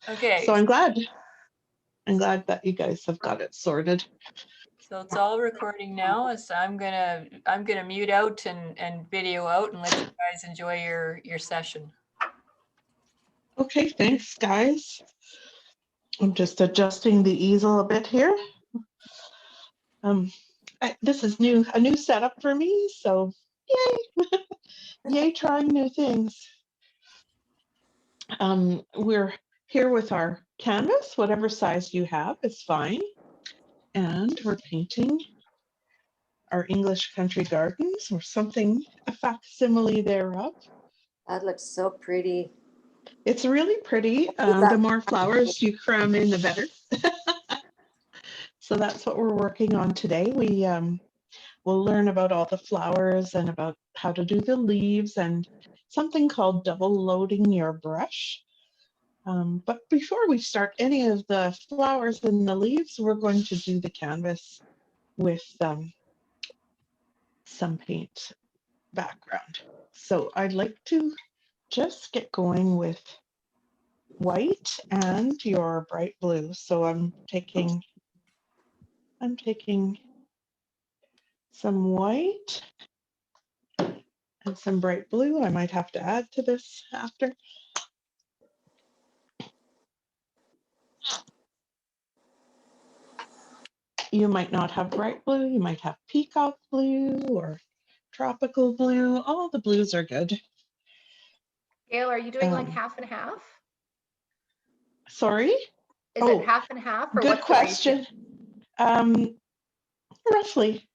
Okay. So I'm glad that you guys have got it sorted. So it's all recording now. So I'm gonna mute out and video out and let you guys enjoy your session. Okay, thanks guys. I'm just adjusting the easel a bit here. This is a new setup for me, so yay! Yay, trying new things. We're here with our canvas, whatever size you have is fine. And we're painting our English country gardens or something, a facsimile thereof. That looks so pretty. It's really pretty. The more flowers you cram in, the better. So that's what we're working on today. We'll learn about all the flowers and about how to do the leaves and something called double loading your brush. But before we start any of the flowers and the leaves, we're going to do the canvas with some paint background. So I'd like to just get going with white and your bright blue. So I'm taking some white and some bright blue. I might have to add to this after. You might not have bright blue, you might have peacock blue or tropical blue. All the blues are good. Gail, are you doing like half and half? Sorry? Is it half and half or good what's question. Roughly.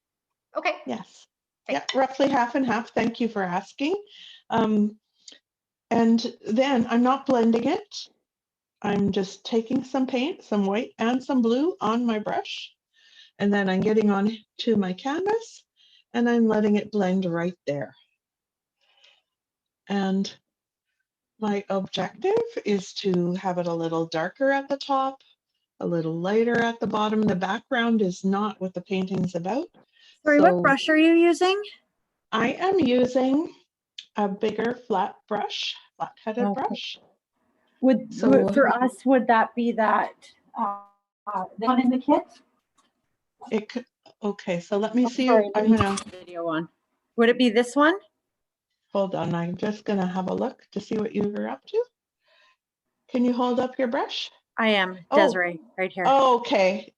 Okay. Yes. Thanks. Yeah, roughly half and half. Thank you for asking. And then I'm not blending it. I'm just taking some paint, some white and some blue on my brush. And then I'm getting on to my canvas and I'm letting it blend right there. And my objective is to have it a little darker at the top, a little lighter at the bottom. The background is not what the painting's about. Sorry, what brush are you using? I am using a bigger flat brush, flat-headed brush. For us, would that be that the one in the kit? It could, okay, so let me see. Sorry, I'm gonna video on. Would it be this one? hold on. I'm just gonna have a look to see what you were up to. Can you hold up your brush? I am Desiree, right here. Oh, okay.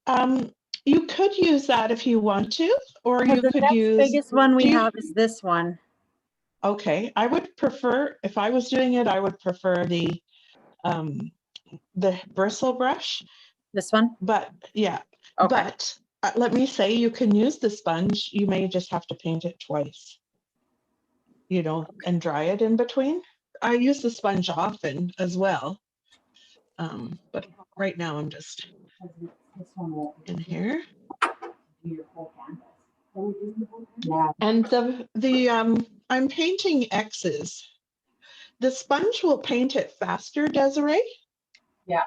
You could use that if you want to, or you could use. The biggest one we have is this one. Okay, I would prefer, if I was doing it, I would prefer the bristle brush. This one? But yeah, okay. But let me say, you can use the sponge. You may just have to paint it twice, you know, and dry it in between. I use the sponge often as well. But right now I'm just in here. And I'm painting X's. The sponge will paint it faster, Desiree. Yeah.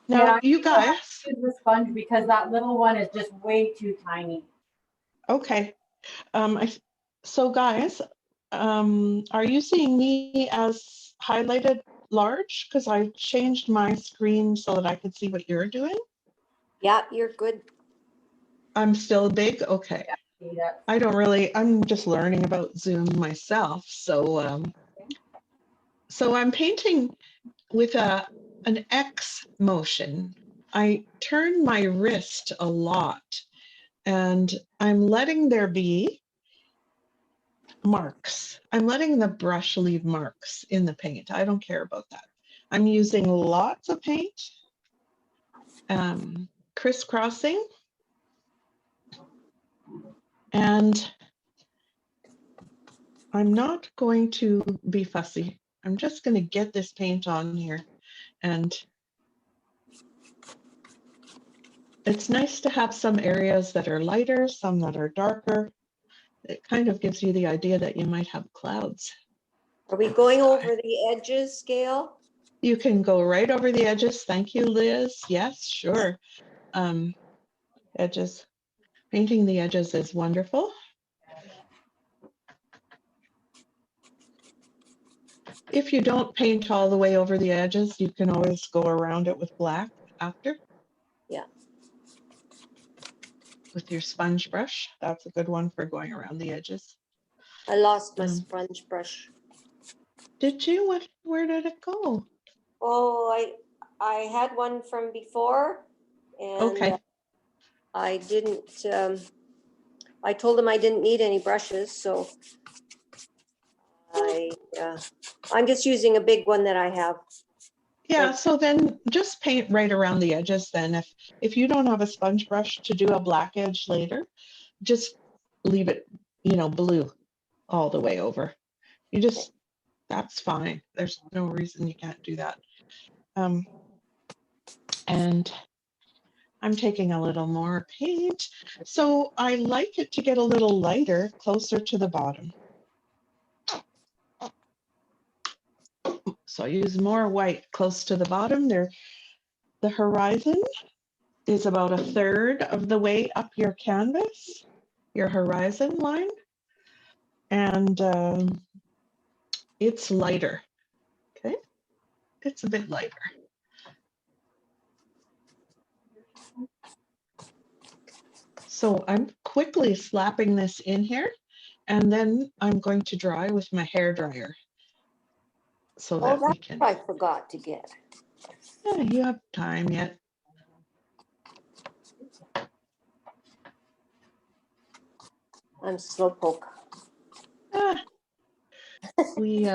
Now, you guys use the sponge because that little one is just way too tiny. Okay. So guys, are you seeing me as highlighted large? Because I changed my screen so that I could see what you're doing. Yeah, you're good. I'm still big. Okay. Yeah. I'm just learning about Zoom myself. So, so I'm painting with an X motion. I turn my wrist a lot and I'm letting there be marks. I'm letting the brush leave marks in the paint. I don't care about that. I'm using lots of paint, crisscrossing, and I'm not going to be fussy. I'm just going to get this paint on here, and it's nice to have some areas that are lighter, some that are darker. It kind of gives you the idea that you might have clouds. Are we going over the edges, Gail? You can go right over the edges. Thank you, Liz. Yes, sure. Edges. Painting the edges is wonderful. If you don't paint all the way over the edges, you can always go around it with black after. Yeah. With your sponge brush. That's a good one for going around the edges. I lost my Um, sponge brush. Did you? Where did it go? Oh, I had one from before, and Okay. I didn't. I told him I didn't need any brushes, so I'm just using a big one that I have. Yeah, so then just paint right around the edges then. If you don't have a sponge brush to do a black edge later, just leave it, blue all the way over. That's fine. There's no reason you can't do that. And I'm taking a little more paint. So I like it to get a little lighter closer to the bottom. So I use more white close to the bottom there. The horizon is about a third of the way up your canvas, your horizon line. And it's lighter, okay? It's a bit lighter. So I'm quickly slapping this in here, and then I'm going to dry with my hair dryer. So that we can. I forgot to get. Yeah, you have time yet. I'm slowpoke. We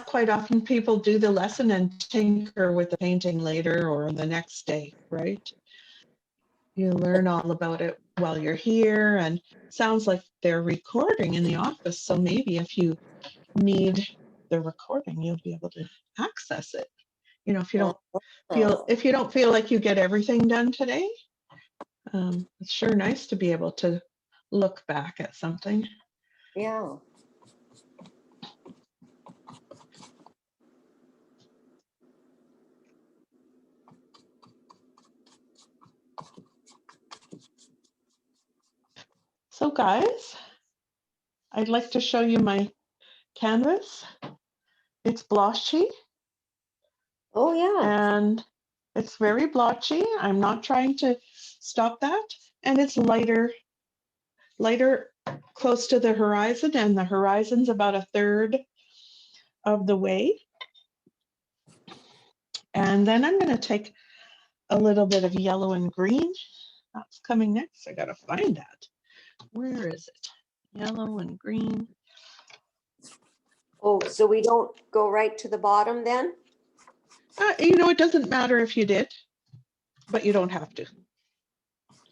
quite often people do the lesson and tinker with the painting later or the next day, right? You learn all about it while you're here, and sounds like they're recording in the office. So maybe if you need the recording, you'll be able to access it. If you don't feel like you get everything done today, it's sure nice to be able to look back at something. Yeah. So guys, I'd like to show you my canvas. It's blotchy. Oh yeah. And it's very blotchy. I'm not trying to stop that. And it's lighter close to the horizon, and the horizon's about a third of the way. And then I'm going to take a little bit of yellow and green. That's coming next. I got to find that. Where is it? Yellow and green. Oh, so we don't go right to the bottom then? It doesn't matter if you did, but you don't have to.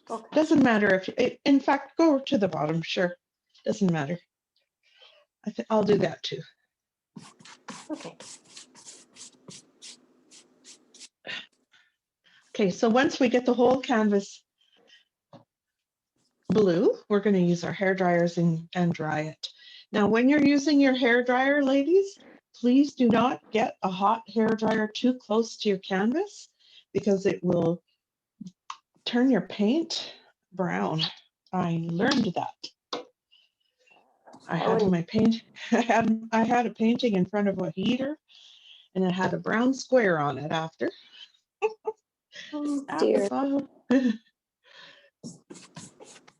Okay. Doesn't matter in fact, go to the bottom, sure. Doesn't matter. I'll do that too. Okay. Okay, so once we get the whole canvas blue, we're going to use our hair dryers and dry it. Now, when you're using your hair dryer, ladies, please do not get a hot hair dryer too close to your canvas because it will turn your paint brown. I learned that. I had my paint. I had a painting in front of a heater, and it had a brown square on it after. Oh dear.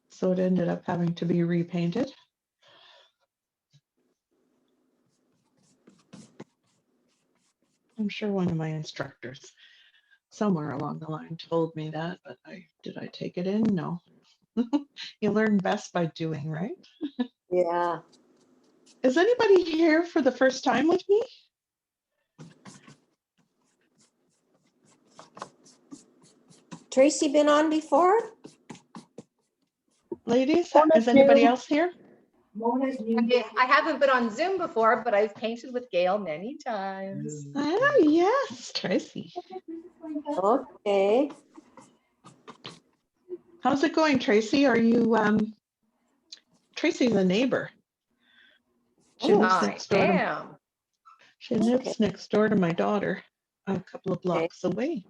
So it ended up having to be repainted. I'm sure one of my instructors somewhere along the line told me that, but did I take it in? No. You learn best by doing, right? Yeah. Is anybody here for the first time with me? Tracy been on before? Ladies, is anybody else here? I haven't been on Zoom before, but I've painted with Gail many times. Ah, yes, Tracy. Okay. How's it going, Tracy? Are you, Tracy's a neighbor. She lives next door. She lives next door to my daughter, a couple of blocks away.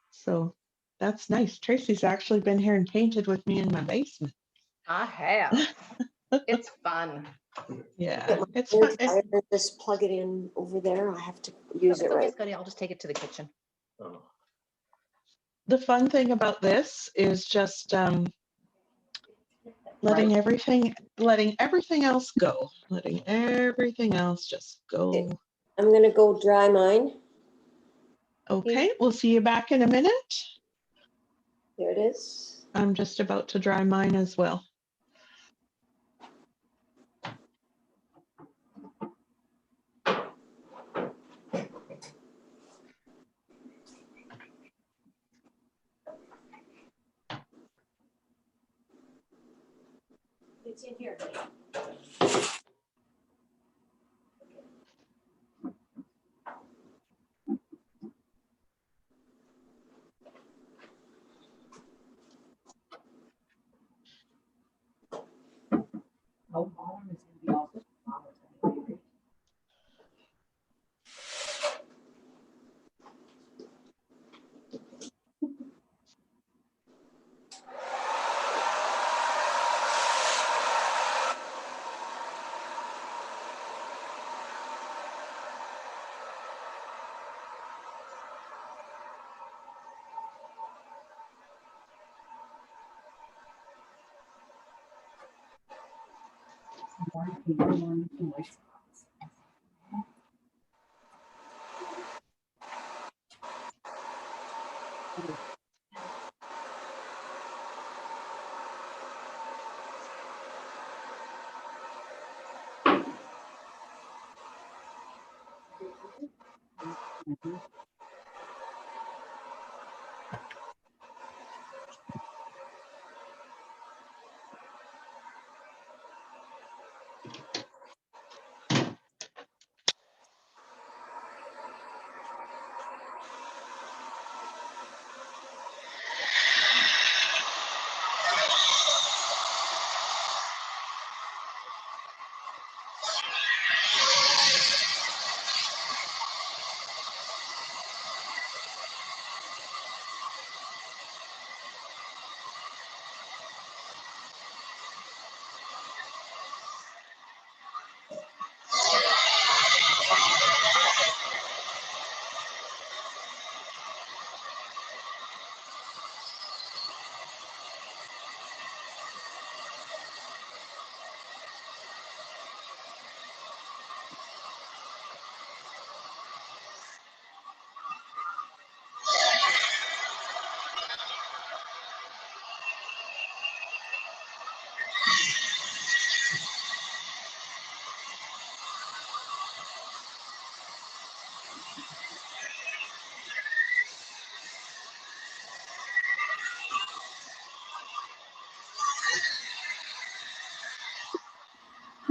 So that's nice. Tracy's actually been here and painted with me in my basement. I have. It's fun. Yeah, it's Hair fun. dryer, just plug it in over there. I have to use it It's okay, right. Scotty, I'll just take it to the kitchen. The fun thing about this is just letting everything else go, letting everything else just go. I'm gonna go dry mine. Okay, we'll see you back in a minute. There it is. I'm just about to dry mine as well. It's in here.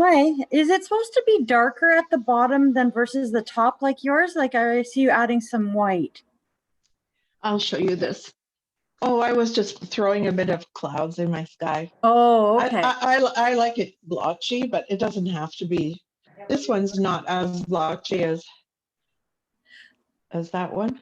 Hi, is it supposed to be darker at the bottom than versus the top like yours? Like I see you adding some white. I'll show you this. Oh, I was just throwing a bit of clouds in my sky. Oh, okay. I like it blotchy, but it doesn't have to be. This one's not as blotchy as that one.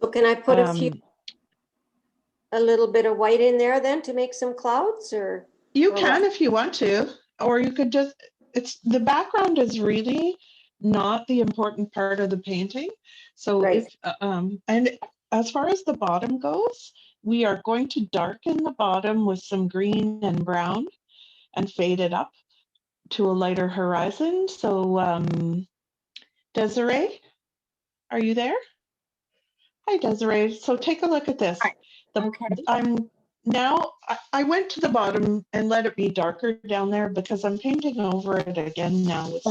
So can I put a little bit of white in there then to make some clouds or? You or can what? if you want to, or you could just, it's, the background is really not the important part of the painting. So Right. if, and as far as the bottom goes, we are going to darken the bottom with some green and brown and fade it up to a lighter horizon. So Desiree, are you there? Hi, Desiree. So take a look at this. Hi. Okay. I went to the bottom and let it be darker down there because I'm painting over it again now with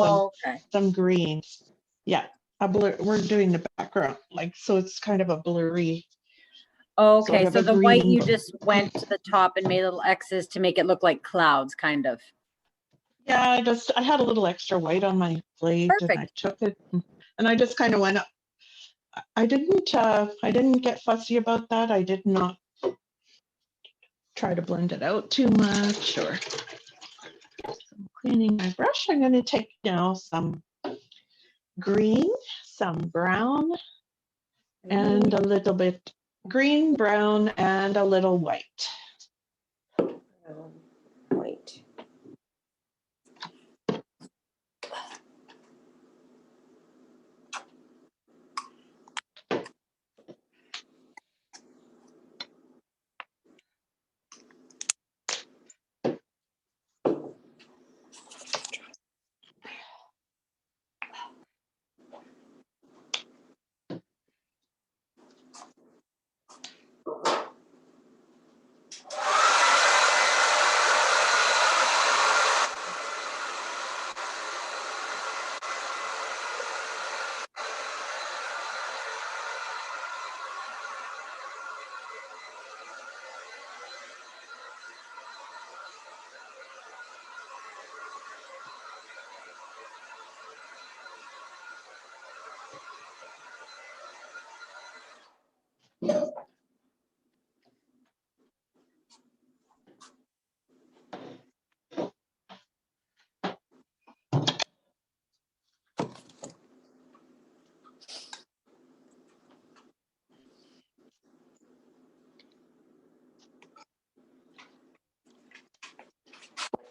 some greens. Yeah, we're doing the background, like, so it's kind of a blurry. Okay, sort of so a the white green. you just went to the top and made little X's to make it look like clouds, kind of. Yeah, I had a little extra white on my plate. Perfect. And I took it and I just kind of went up. I didn't get fussy about that. I did not try to blend it out too much or. Cleaning my brush, I'm going to take now some green, some brown, and a little bit green, brown, and a little white.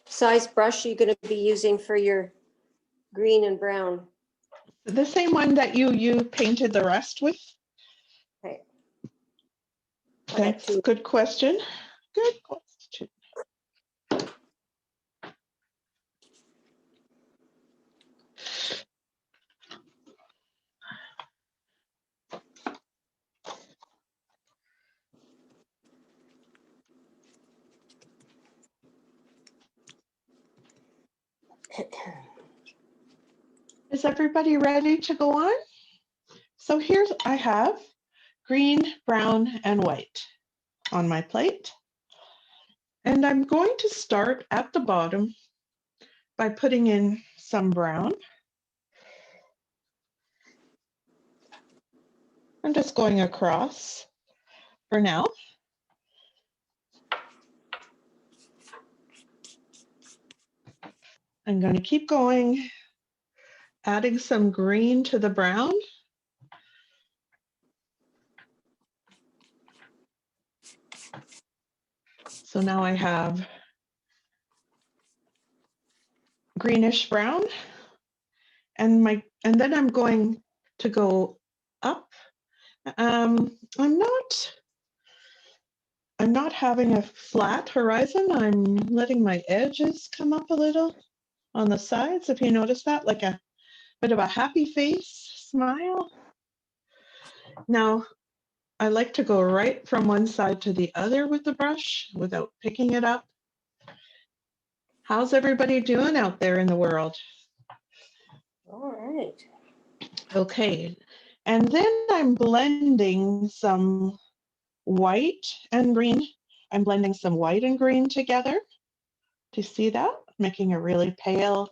Size brush are you going to be using for your green and brown? The same one that you painted the rest with. Okay. Thanks. Good question. Good question. Is everybody ready to go on? So I have green, brown, and white on my plate. And I'm going to start at the bottom by putting in some brown. I'm just going across for now. I'm going to keep going, adding some green to the brown. So now I have greenish brown, and then I'm going to go up. I'm not having a flat horizon. I'm letting my edges come up a little on the sides, if you notice that, like a bit of a happy face smile. Now, I like to go right from one side to the other with the brush without picking it up. How's everybody doing out there in the world? All right. Okay, and then I'm blending some white and green. I'm blending some white and green together. Do you see that? Making a really pale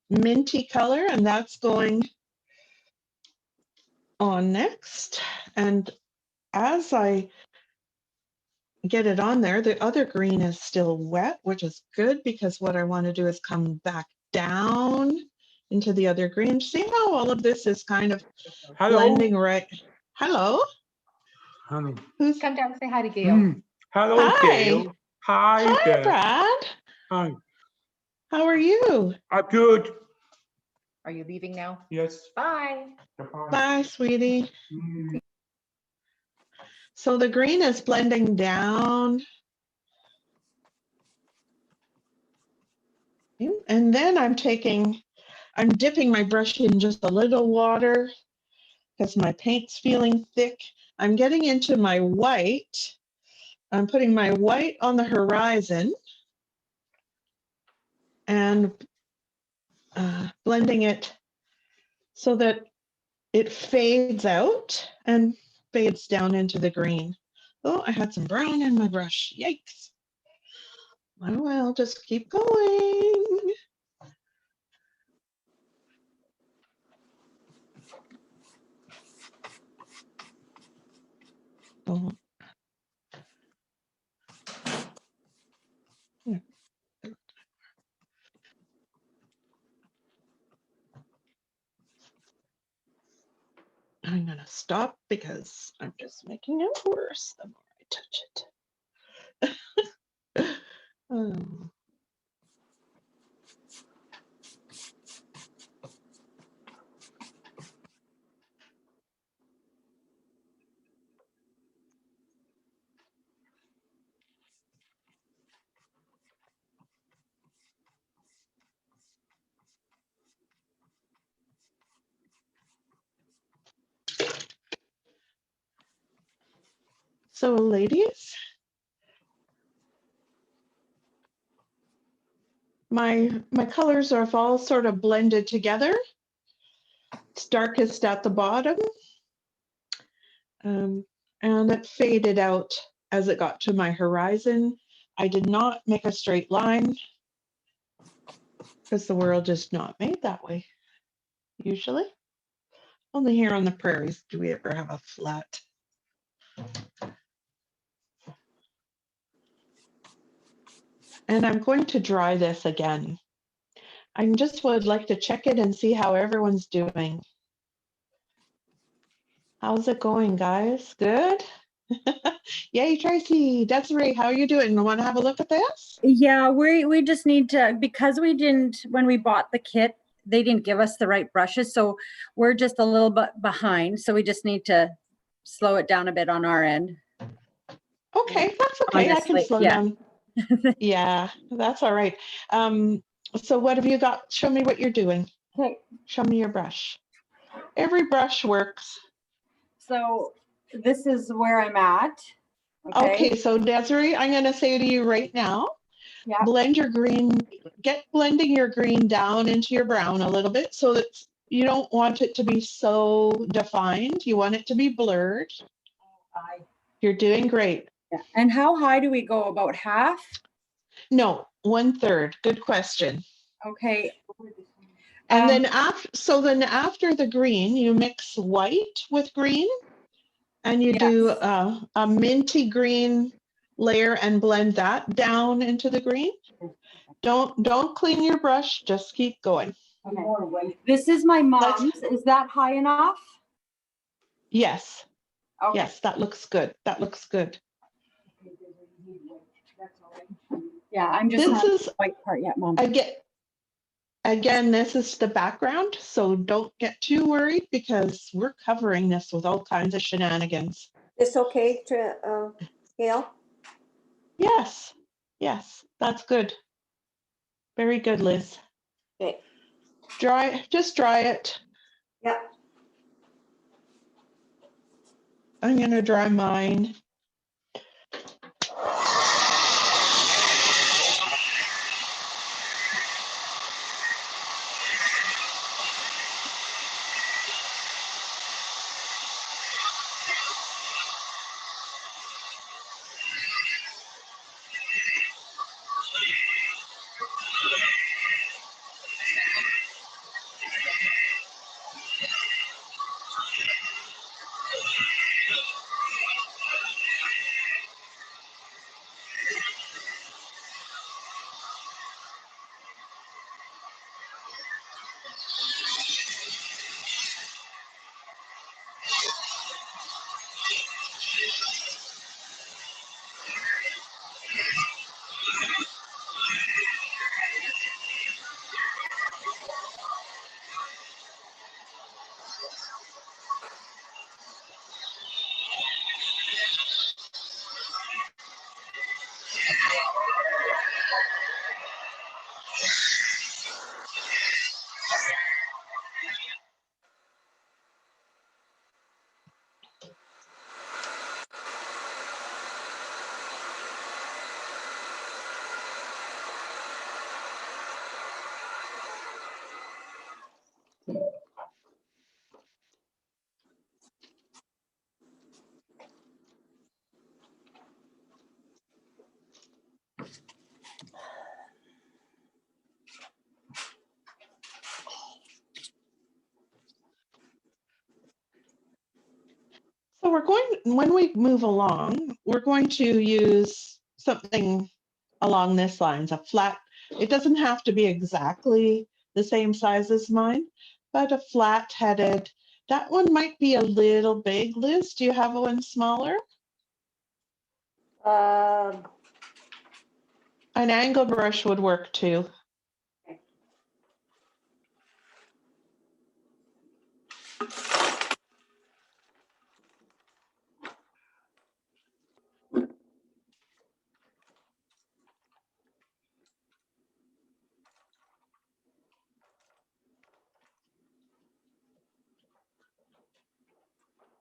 minty color, and that's going on next. And as I get it on there, the other green is still wet, which is good because what I want to do is come back down into the other green. See how all of this is kind of blending right? Hello. Hello. Who's Come down and say hi to Gail. Hello, Hi. Gail. Hi, Hi, there. Brad. Hi. How are you? I'm good. Are you leaving now? Yes. Bye. Bye. Bye, sweetie. So the green is blending down. And then I'm dipping my brush in just a little water because my paint's feeling thick. I'm getting into my white. I'm putting my white on the horizon and blending it so that it fades out and fades down into the green. Oh, I had some brown in my brush. Yikes. Oh, well, just keep going. Oh. I'm going to stop because I'm just making it worse the more I touch it. So, ladies, my colors are all sort of blended together. It's darkest at the bottom, and it faded out as it got to my horizon. I did not make a straight line because the world is not made that way, usually. Only here on the prairies do we ever have a flat And I'm going to dry this again. I just would like to check it and see how everyone's doing. How's it going, guys? Good? Yay, Tracy. Desiree, how are you doing? Want to have a look at this? Yeah, we just need to, because we didn't, when we bought the kit, they didn't give us the right brushes, so we're just a little bit behind, so we just need to slow it down a bit on our end. Okay, that's okay. I can Honestly, slow yeah. down. Yeah, that's all right. So what have you got? Show me what you're doing. Okay, Show me your brush. Every brush works. so this is where I'm at. Okay, so Desiree, I'm going to say to you right now, Yeah. blend your green, get blending your green down into your brown a little bit so that you don't want it to be so defined. You want it to be blurred. You're doing great. Yeah. And how high do we go? About half? No, 1/3. Good question. Okay. And then after the green, you mix white with green and you do Yes. a minty green layer and blend that down into the green. Don't clean your brush, just keep going. Okay. This is my mom's. Is that high enough? Yes. Okay. Yes, that looks good. That looks good. Yeah, I'm just This not is the white part yet, Mom. again, this is the background, so don't get too worried because we're covering this with all kinds of shenanigans. It's okay to, Gail? Yes, yes, that's good. Very good, Liz. Okay. Just dry it. Yeah. I'm gonna dry mine. So when we move along, we're going to use something along this lines, a flat, it doesn't have to be exactly the same size as mine, but a flat headed, that one might be a little big. Liz, do you have one smaller? Um, An angle brush would work too.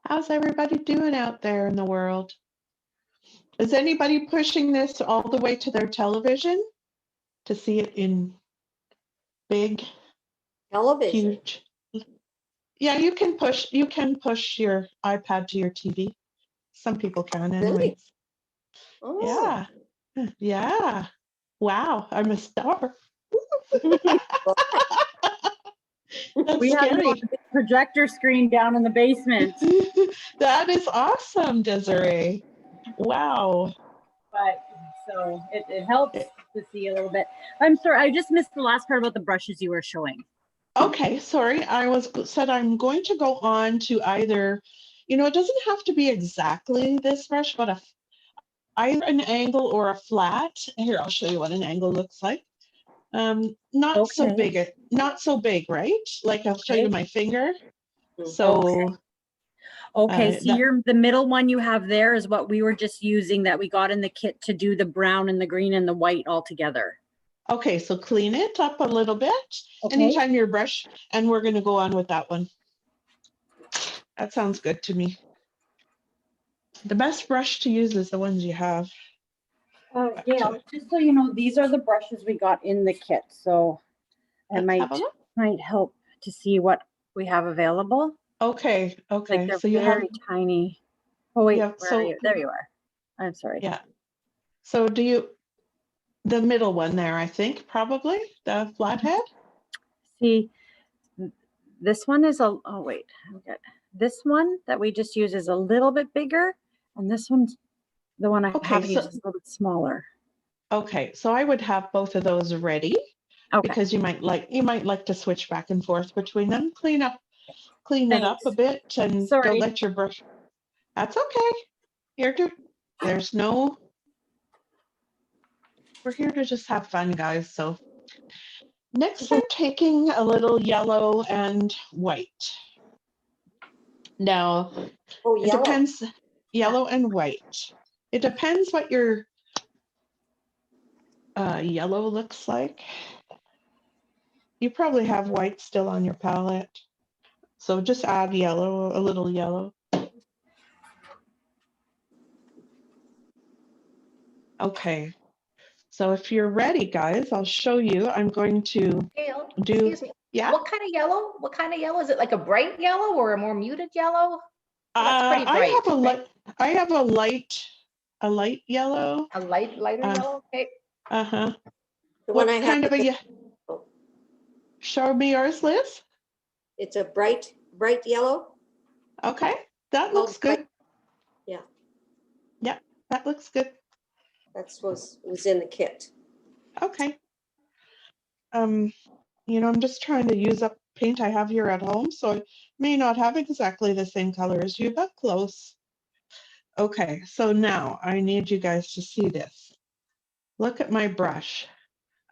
How's everybody doing out there in the world? Is anybody pushing this all the way to their television to see it in big, television. huge? Yeah, you can push your iPad to your TV. Some people can Really? anyways. Oh. Yeah. Yeah. Wow, I'm a star. That's We have scary. a projector screen down in the basement. That is awesome, Desiree. Wow. But so it helps to see a little bit. I'm sorry, I just missed the last part about the brushes you were showing. Okay, sorry. Said I'm going to go on to either, it doesn't have to be exactly this brush, but either an angle or a flat. Here, I'll show you what an angle looks like. Not so Okay. big, not so big, right? Like I'll show you Okay. my finger. Mm. So Okay, so that, the middle one you have there is what we were just using that we got in the kit to do the brown and the green and the white all together. okay, so clean it up a little bit. Okay. Anytime your brush, and we're going to go on with that one. That sounds good to me. The best brush to use is the ones you have. Gail, just so you know, these are the brushes we got in the kit, so it Let's have a look. might help to see what we have available. Okay, okay. Like they're So you have, very tiny. Oh wait, yeah, where are you? There you are. I'm sorry. yeah. So the middle one there, I think, probably, the flathead? See, this one is oh wait, okay. This one that we just used is a little bit bigger, and this one's the one I Okay, haven't so- used is a little bit smaller. Okay, so I would have both of those ready Okay. because you might like to switch back and forth between them. Clean it up Thanks. a bit and Sorry. don't let your brush. That's okay. We're here to just have fun, guys. So next I'm taking a little yellow and white. Now, Oh, it yellow. depends, yellow and white. It depends what your yellow looks like. You probably have white still on your palette. So just add yellow, a little yellow. Okay. So if you're ready, guys, I'll show you. I'm going to Gail, do, excuse me. yeah. What kind of yellow? What kind of yellow? Is it like a bright yellow or a more muted yellow? Oh, that's pretty bright. I have a light yellow. A lighter yellow? Okay. Uh-huh. The What one I have, kind of a, show me yours, Liz? it's a bright yellow. Okay, that Oh, looks good. bright. Yeah. Yeah, that looks good. That's was in the kit. Okay. I'm just trying to use up paint I have here at home, so I may not have exactly the same color as you, but close. Okay, so now I need you guys to see this. Look at my brush.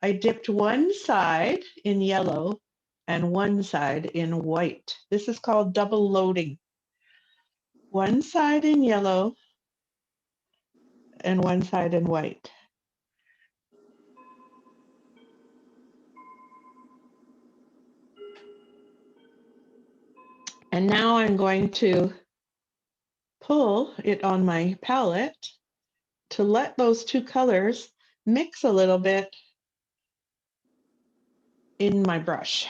I dipped one side in yellow and one side in white. This is called double loading. One side in yellow and one side in white. And now I'm going to pull it on my palette to let those two colors mix a little bit in my brush.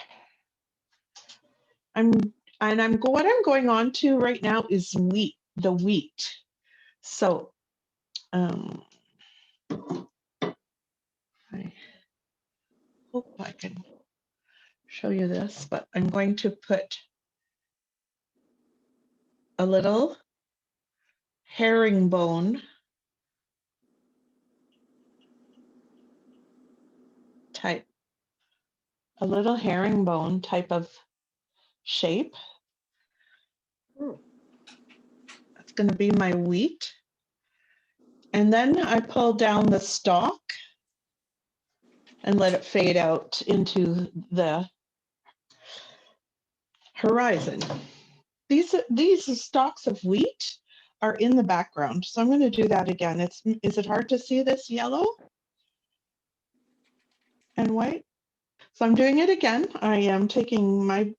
What I'm going on to right now is the wheat. So I hope I can show you this, but I'm going to put a little herringbone type, of shape. That's going to be my wheat. And then I pull down the stalk and let it fade out into the horizon. These stalks of wheat are in the background. So I'm going to do that again. Is it hard to see this yellow and white? So I'm doing it again. I am taking my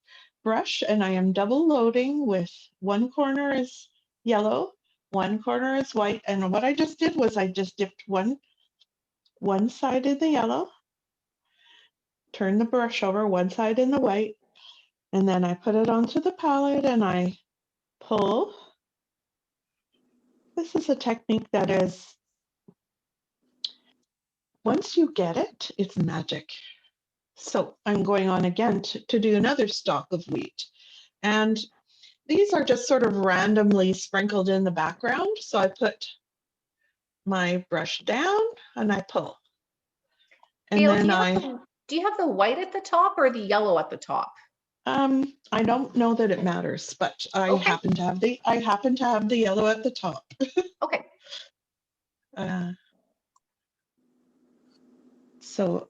brush and I am double loading with one corner is yellow, one corner is white. And what I just did was I just dipped one side in the yellow, turn the brush over one side in the white, and then I put it onto the palette and I pull. This is a technique that is, once you get it, it's magic. So I'm going on again to do another stalk of wheat. And these are just sort of randomly sprinkled in the background. So I put my brush down and I pull. And Gail, then do you have the white at the top or the yellow at the top? I don't know that it matters, but I Okay. happen to have the yellow at the top. Okay. So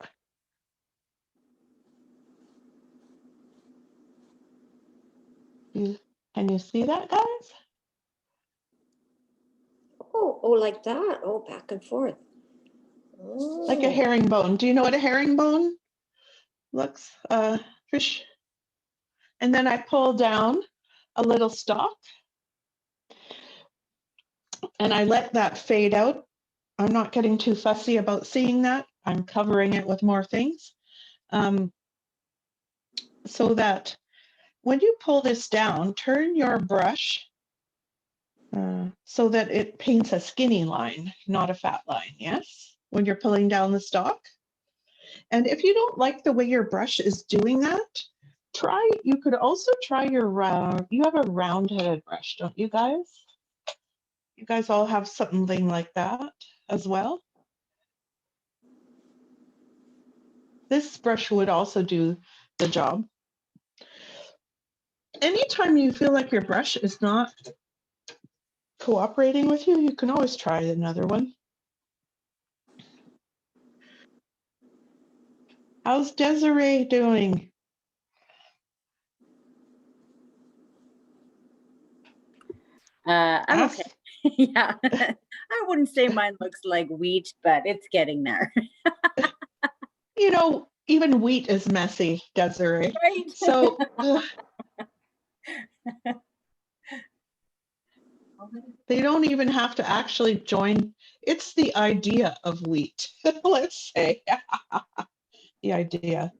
can you see that, guys? Oh, like that. Oh, back and forth. Like a Oh. herringbone. Do you know what a herringbone looks? Fish. And then I pull down a little stalk and I let that fade out. I'm not getting too fussy about seeing that. I'm covering it with more things. So that when you pull this down, turn your brush so that it paints a skinny line, not a fat line, yes? When you're pulling down the stalk. And if you don't like the way your brush is doing that, you could also try you have a round-headed brush, don't you guys? You guys all have something like that as well. This brush would also do the job. Anytime you feel like your brush is not cooperating with you, you can always try another one. How's Desiree doing? I'm okay. Yeah. I wouldn't say mine looks like wheat, but it's getting there. You know, even wheat is messy, Desiree. Right? So they don't even have to actually join. It's the idea of wheat, let's say. The idea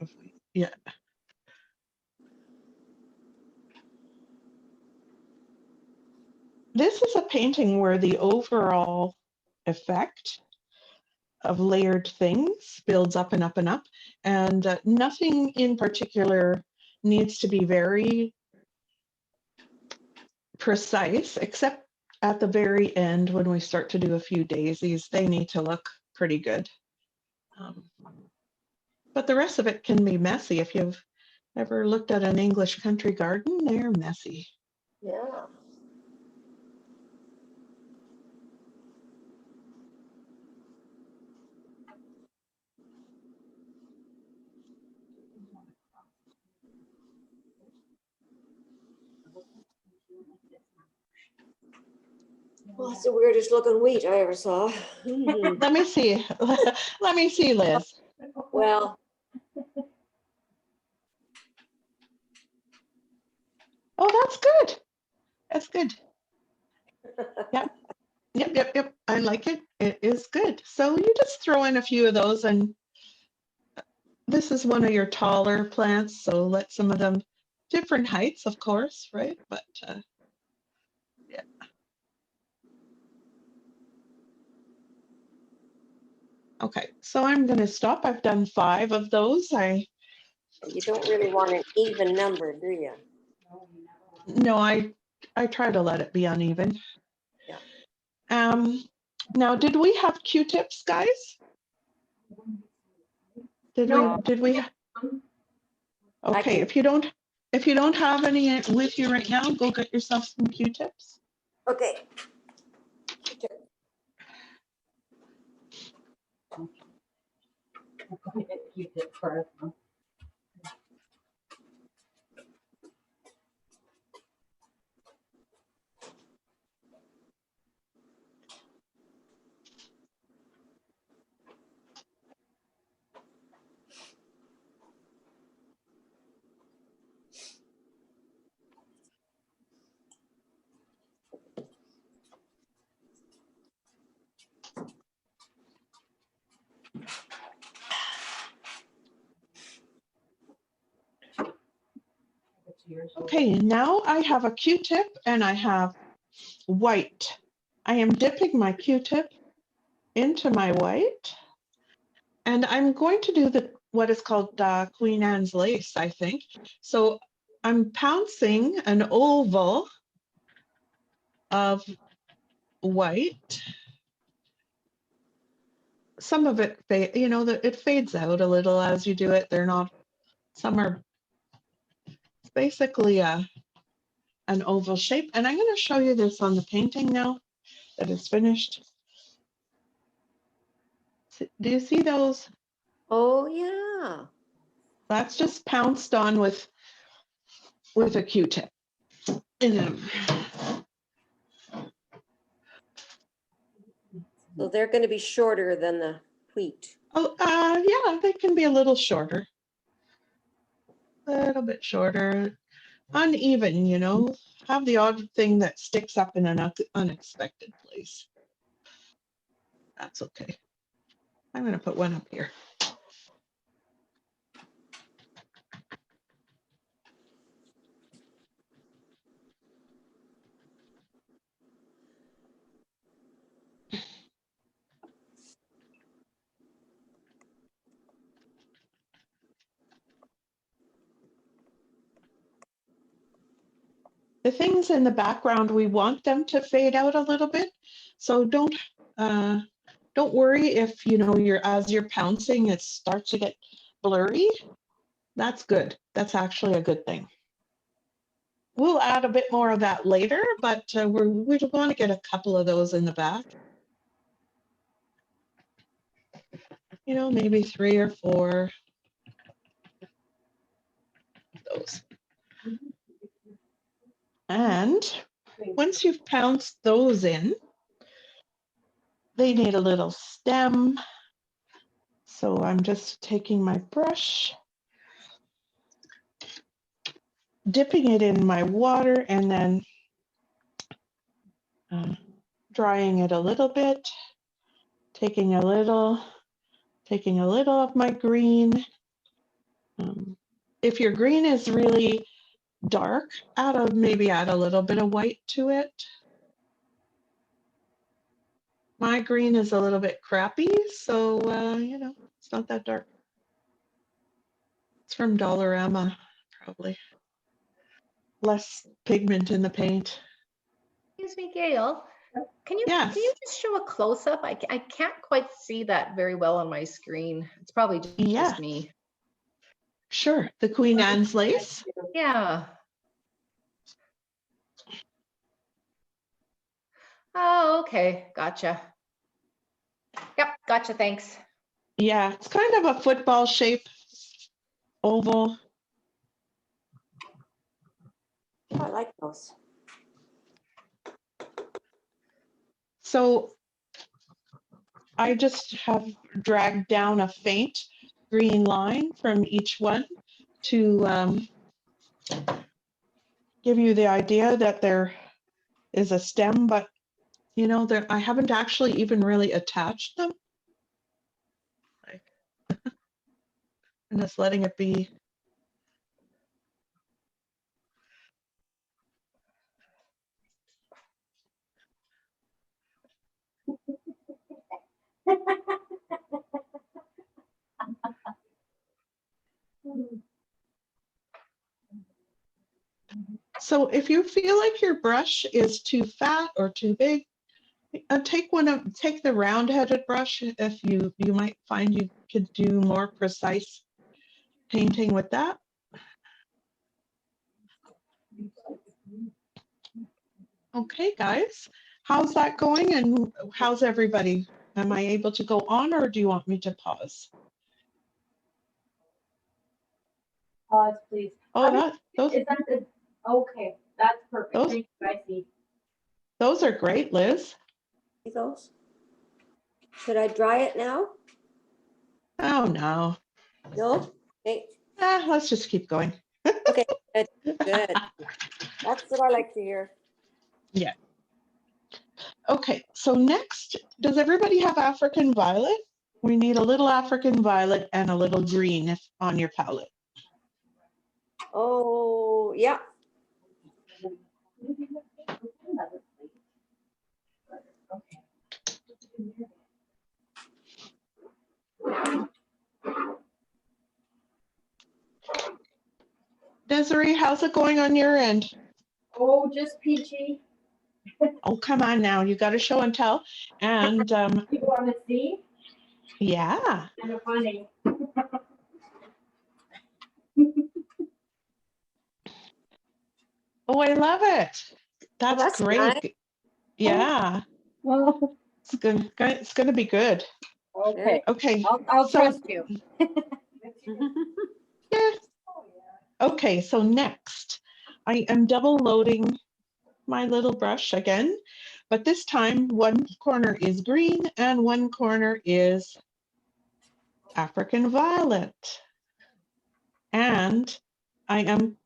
of wheat, yeah. This is a painting where the overall effect of layered things builds up and up and up, and nothing in particular needs to be very precise, except at the very end when we start to do a few daisies, they need to look pretty good. But the rest of it can be messy. If you've ever looked at an English country garden, they're messy. Yeah. Well, it's the weirdest looking wheat I ever saw. Let me see. Let me see, Liz. Well, Oh, that's good. That's good. Yep. Yep. I like it. It is good. So you just throw in a few of those, and this is one of your taller plants, so let some of them different heights, of course, right? But yeah. Okay, so I'm going to stop. I've done 5 of those. you don't really want an even number, do you? No, I try to let it be uneven. Yeah. Now, did we have Q-tips, guys? Did we? Okay, if you don't have any with you right now, go get yourself some Q-tips. Okay. Okay, now I have a Q-tip and I have white. I am dipping my Q-tip into my white, and I'm going to do what is called Queen Anne's lace, I think. So I'm pouncing an oval of white some of it, it fades out a little as you do it. They're not, some are it's basically an oval shape. And I'm going to show you this on the painting now that is finished. Do you see those? Oh, yeah. That's just pounced on with a Q-tip. So they're going to be shorter than the wheat. Oh, yeah, they can be a little shorter. A little bit shorter. Uneven, have the odd thing that sticks up in an unexpected place. That's okay. I'm going to put one up here. The things in the background, we want them to fade out a little bit. So don't worry if, as you're pouncing, it starts to get blurry. That's good. That's actually a good thing. We'll add a bit more of that later, but we want to get a couple of those in the back. Maybe 3 or 4 of those. And once you've pounced those in, they need a little stem. So I'm just taking my brush, dipping it in my water, and then drying it a little bit, taking a little of my green. If your green is really dark, maybe add a little bit of white to it. My green is a little bit crappy, so it's not that dark. It's from Dollarama, probably. Less pigment in the paint. Excuse me, Gail. Can you Yes. just show a close up? I can't quite see that very well on my screen. It's probably just me. Sure. The Queen Anne's lace. Yeah. Oh, okay. Gotcha. Yep. Gotcha. Thanks. Yeah, it's kind of a football shape, oval. Oh, I like those. So I just have dragged down a faint green line from each one to give you the idea that there is a stem, but I haven't actually even really attached them. I'm just letting it be. So if you feel like your brush is too fat or too big, take the round-headed brush. If you might find you could do more precise painting with that. Okay, guys, how's that going and how's everybody? Am I able to go on or do you want me to pause? Pause, please. Oh, Okay, that's perfect. Those- Thank you, I see. those are great, Liz. See those? Should I dry it now? Oh, no. No? Okay. Let's just keep going. Okay, good. Good. That's what I like to hear. Yeah. Okay, so next, does everybody have African violet? We need a little African violet and a little green on your palette. Oh, yeah. Desiree, how's it going on your end? Oh, just peachy. Oh, come on now, you got to show and tell. And You want to see? Yeah. Kind of funny. Oh, I love it. That's that's great. nice. Yeah. Well, It's gonna be good. okay. Okay. I'll so- trust you. Yeah. Okay, so next I am double loading my little brush again, but this time one corner is green and one corner is African violet. And I am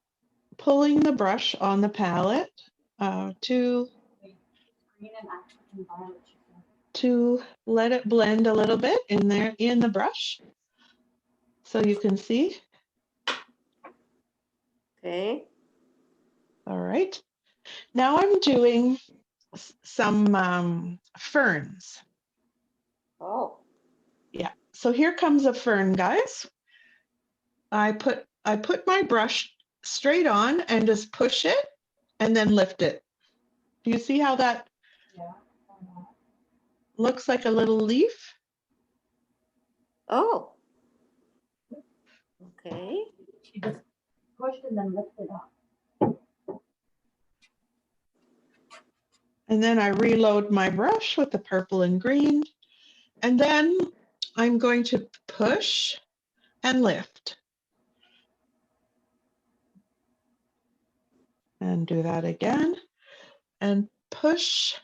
pulling the brush on the palette to let it blend a little bit in there in the brush. So you can see. Okay. All right. Now I'm doing some ferns. Oh, Yeah. So here comes a fern, guys. I put my brush straight on and just push it and then lift it. Do you see how that looks like a little leaf? oh. Okay. She just pushed and then lifted up. And then I reload my brush with the purple and green. And then I'm going to push and lift. And do that again. And push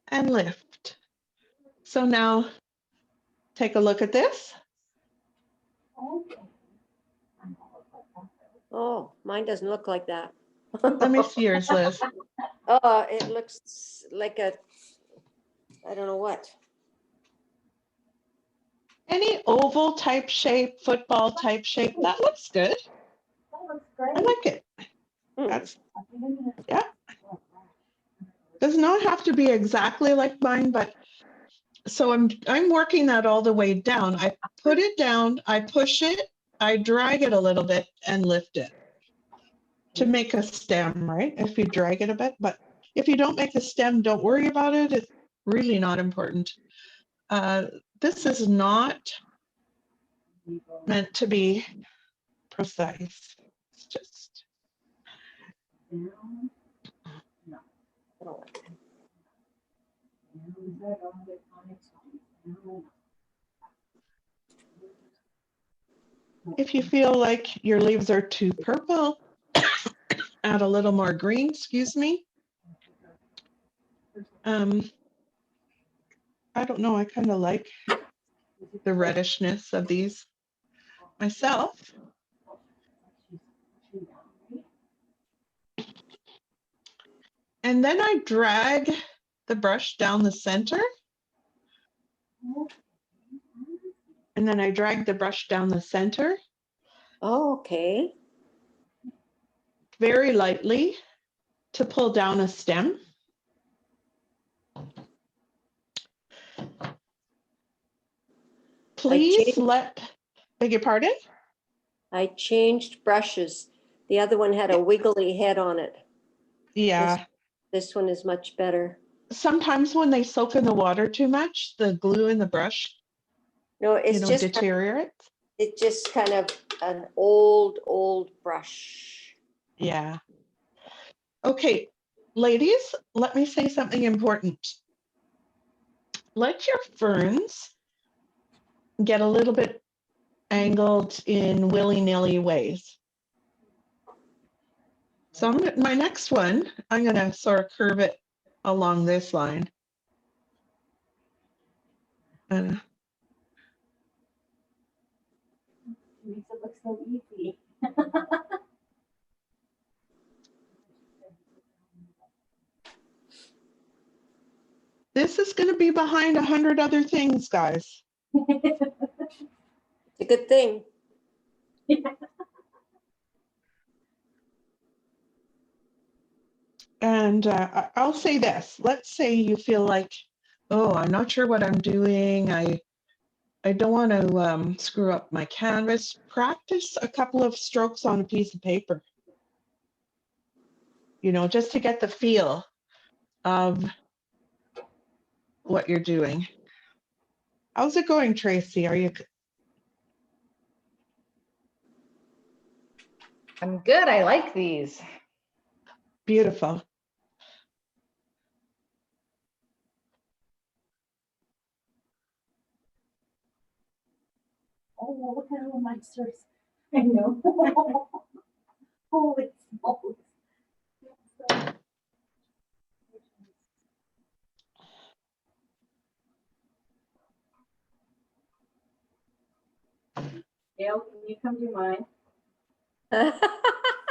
and lift. So now take a look at this. Oh, mine doesn't look like that. Let me see yours, Liz. Oh, it looks like a, I don't know what. Any oval type shape, football type shape, that looks good. I like it. Hmm. That's, yeah. Does not have to be exactly like mine, but so I'm working that all the way down. I put it down, I push it, I drag it a little bit and lift it to make a stem, right? If you drag it a bit, but if you don't make a stem, don't worry about it. It's really not important. This is not meant to be precise. It's just, Oh, if you feel like your leaves are too purple, add a little more green, excuse me. I don't know, I kind of like the reddishness of these myself. And then I drag the brush down the center. And then I drag the brush down the center okay. very lightly to pull down a stem. Please beg your pardon? I changed brushes. The other one had a wiggly head on it. Yeah. This one is much better. Sometimes when they soak in the water too much, the glue in the brush, No, it's just deteriorates. it's just kind of an old brush. Yeah. Okay, ladies, let me say something important. Let your ferns get a little bit angled in willy-nilly ways. So my next one, I'm going to sort of curve it along this line. Makes it look so easy. This is going to be behind 100 other things, guys. It's a good thing. And I'll say this, let's say you feel like, oh, I'm not sure what I'm doing. I don't want to screw up my canvas. Practice a couple of strokes on a piece of paper, just to get the feel of what you're doing. How's it going, Tracy? Are you I'm good. I like these. beautiful? Oh, look at all my stars. I know. Holy smokes. Gail, can you come do mine?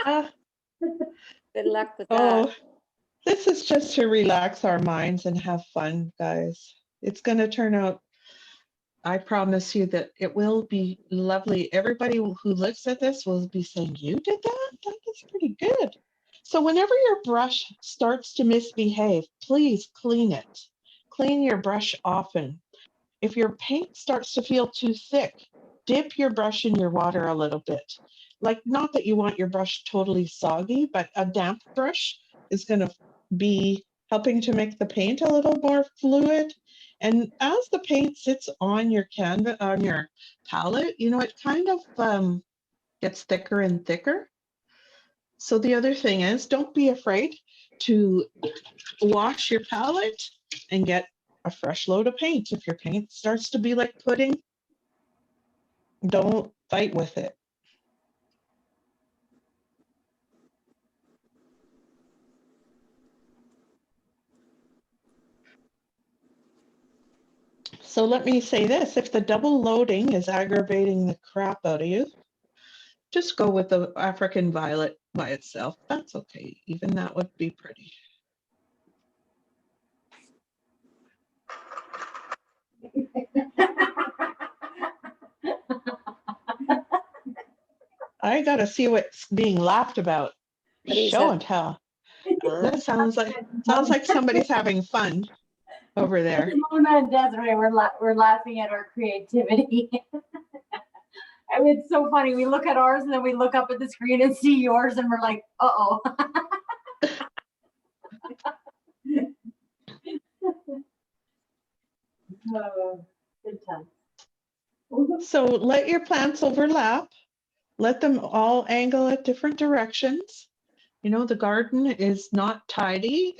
Ah, Good luck with that. oh, this is just to relax our minds and have fun, guys. It's going to turn out, I promise you that it will be lovely. Everybody who looks at this will be saying, you did that? That is pretty good. So whenever your brush starts to misbehave, please clean it. Clean your brush often. If your paint starts to feel too thick, dip your brush in your water a little bit. Like, not that you want your brush totally soggy, but a damp brush is going to be helping to make the paint a little more fluid. And as the paint sits on your canvas, on your palette, you know, it kind of gets thicker and thicker. So the other thing is, don't be afraid to wash your palette and get a fresh load of paint. If your paint starts to be like pudding, don't fight with it. So let me say this, if the double loading is aggravating the crap out of you, just go with the African violet by itself. That's okay. Even that would be pretty. I gotta see what's being laughed about. What is Show that? and tell. Huh? That sounds like somebody's having fun over there. Mona and Desiree, we're laughing at our creativity. I mean, it's so funny. We look at ours and then we look up at the screen and see yours and we're like, uh-oh. Oh, good time. So let your plants overlap. Let them all angle at different directions. You know, the garden is not tidy.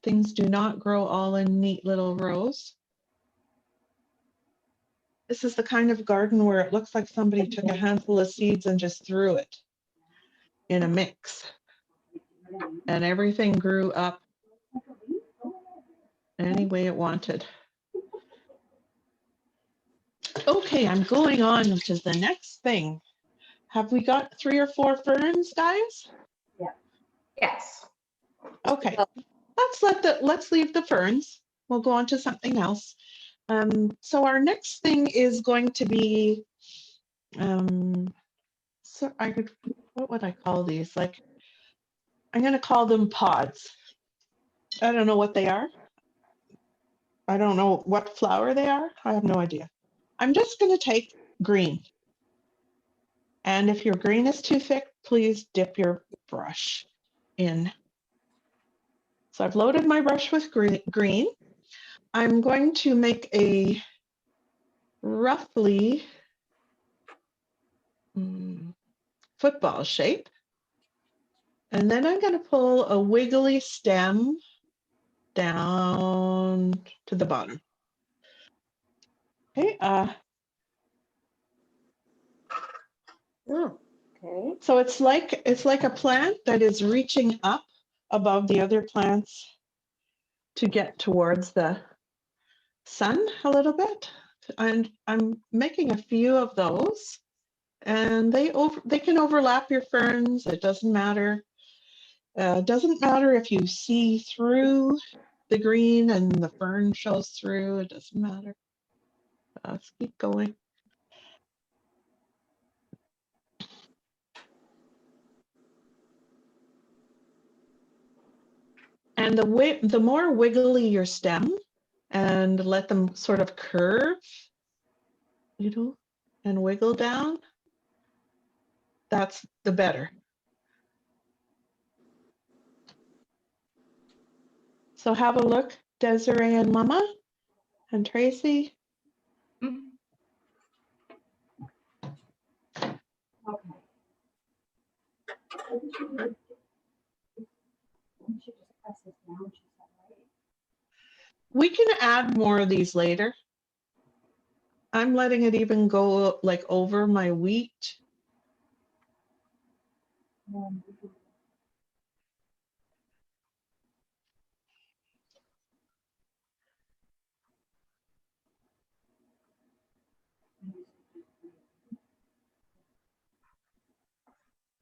Things do not grow all in neat little rows. This is the kind of garden where it looks like somebody took a handful of seeds and just threw it in a mix. And everything grew up any way it wanted. Okay, I'm going on to the next thing. Have we got 3 or 4 ferns, guys? Yes. Okay, let's leave the ferns. We'll go on to something else. So our next thing is going to be, so what would I call these? Like, I'm going to call them pods. I don't know what they are. I don't know what flower they are. I have no idea. I'm just going to take green. And if your green is too thick, please dip your brush in. So I've loaded my brush with green. I'm going to make a roughly football shape. And then I'm going to pull a wiggly stem down to the bottom. Okay. Oh, okay. So it's like a plant that is reaching up above the other plants to get towards the sun a little bit. And I'm making a few of those, and they can overlap your ferns. It doesn't matter. Doesn't matter if you see through the green and the fern shows through. It doesn't matter. Let's keep going. And the more wiggly your stem, and let them sort of curve, you know, and wiggle down, that's the better. So have a look, Desiree and Mama and Tracy. We can add more of these later. I'm letting it even go like over my wheat.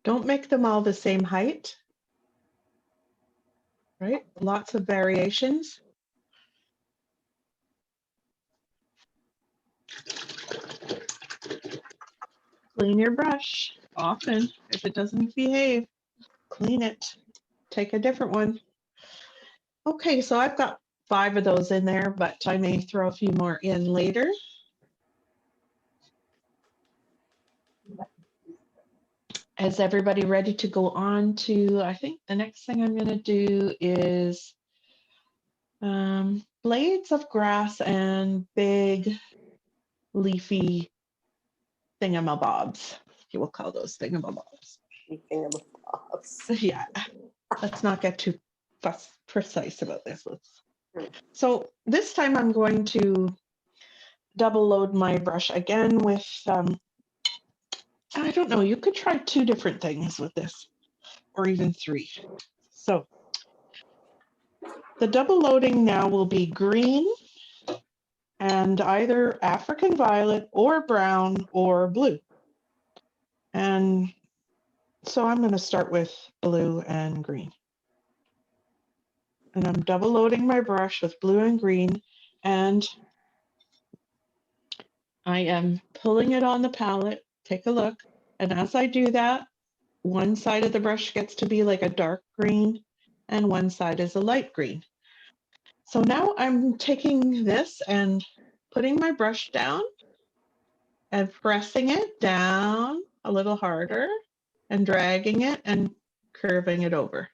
Don't make them all the same height, right? Lots of variations. Clean your brush often. If it doesn't behave, clean it. Take a different one. Okay, so I've got 5 of those in there, but I may throw a few more in later. Is everybody ready to go on to, I think the next thing I'm going to do is blades of grass and big leafy thingamabobs. You will call those thingamabobs. Yeah, let's not get too precise about this. So this time I'm going to double load my brush again with, I don't know, you could try 2 different things with this, or even 3. So the double loading now will be green and either African violet or brown or blue. And so I'm going to start with blue and green. And I'm double loading my brush with blue and green, and I am pulling it on the palette. Take a look. And as I do that, one side of the brush gets to be like a dark green and one side is a light green. So now I'm taking this and putting my brush down and pressing it down a little harder and dragging it and curving it over.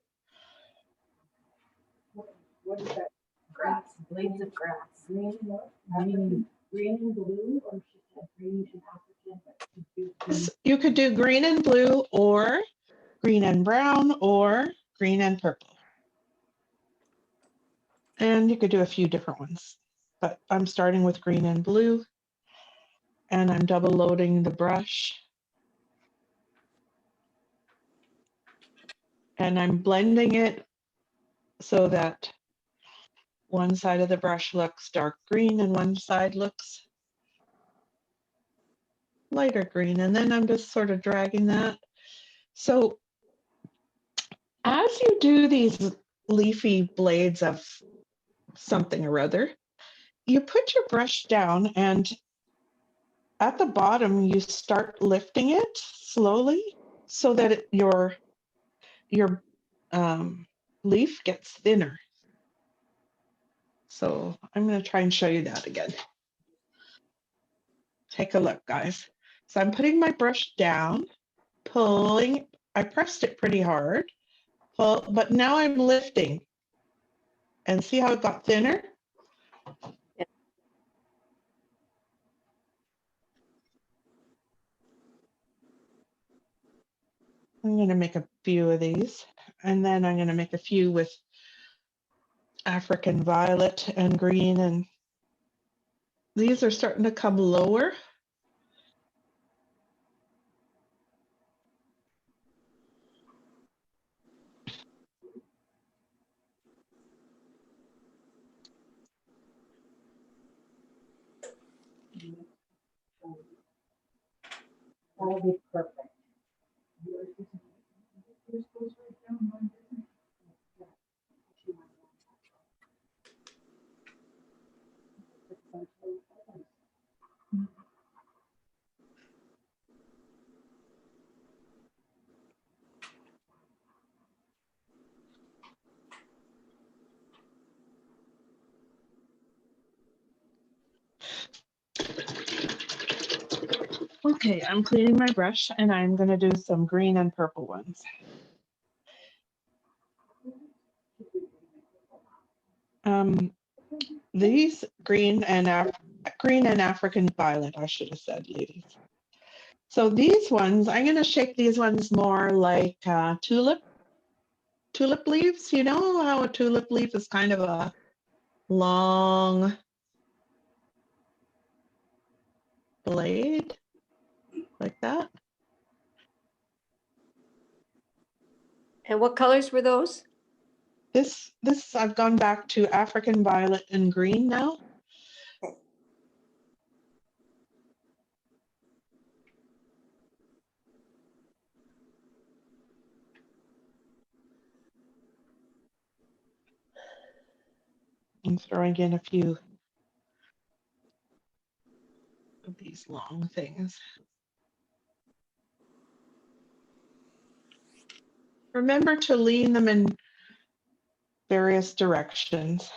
What is that? Grass, blades of grass. Green and blue, or she said green and African. You could do green and blue or green and brown or green and purple. And you could do a few different ones, but I'm starting with green and blue, and I'm double loading the brush. And I'm blending it so that one side of the brush looks dark green and one side looks lighter green. And then I'm just sort of dragging that. So as you do these leafy blades of something or other, you put your brush down and at the bottom, you start lifting it slowly so that your leaf gets thinner. So I'm going to try and show you that again. Take a look, guys. So I'm putting my brush down, pulling. I pressed it pretty hard, but now I'm lifting. And see how it got thinner? I'm going to make a few of these, and then I'm going to make a few with African violet and green, and these are starting to come lower. That'll be perfect. Okay, I'm cleaning my brush and I'm going to do some green and purple ones. These green and African violet, I should have said, ladies. So these ones, I'm going to shape these ones more like tulip leaves. You know how a tulip leaf is kind of a long blade like that. And what colors were those? This I've gone back to African violet and green now. I'm throwing in a few of these long things. Remember to lean them in various directions.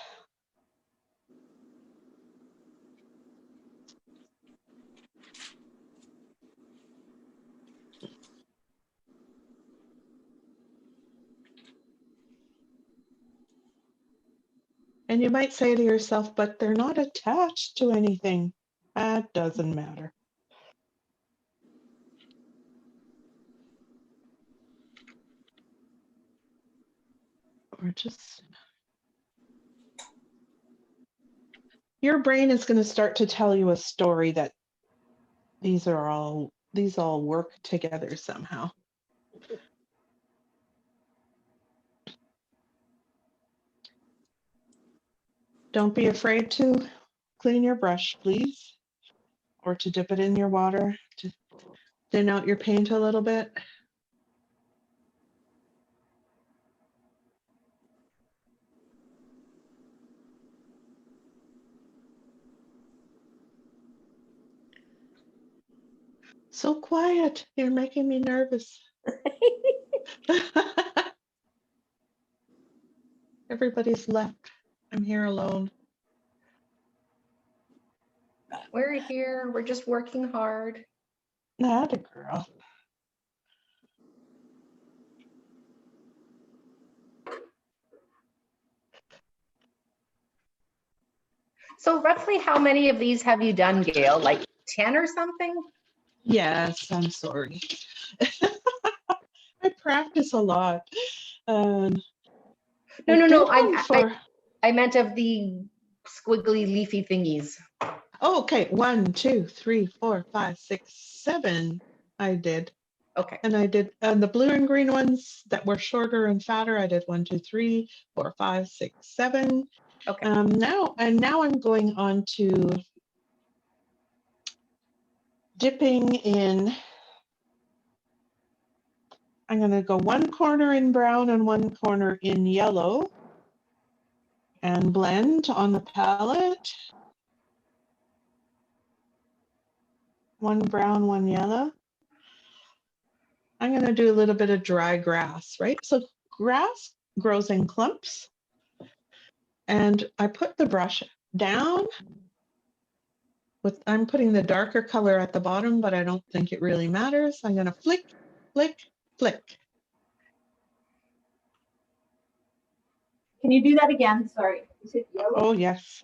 And you might say to yourself, but they're not attached to anything. That doesn't matter. Or just, your brain is going to start to tell you a story that these all work together somehow. Don't be afraid to clean your brush, please, or to dip it in your water to thin out your paint a little bit. So quiet, you're making me nervous. Everybody's left. I'm here alone. We're here. We're just working hard. Not a girl. So roughly how many of these have you done, Gail? Like 10 or something? Yes, I'm sorry. I practice a lot. Um, No, I no, no. did one for. I meant of the squiggly leafy thingies. Oh, okay, 1, 2, 3, 4, 5, 6, 7. I did, Okay. and I did, and the blue and green ones that were shorter and fatter. I did 1, 2, 3, 4, 5, 6, 7. Okay. Now I'm going on to dipping in. I'm going to go one corner in brown and one corner in yellow and blend on the palette. One brown, one yellow. I'm going to do a little bit of dry grass, right? So grass grows in clumps. And I put the brush down I'm putting the darker color at the bottom, but I don't think it really matters. I'm going to flick, flick, flick. Can you do that again? Sorry. Is it yellow? Oh, yes.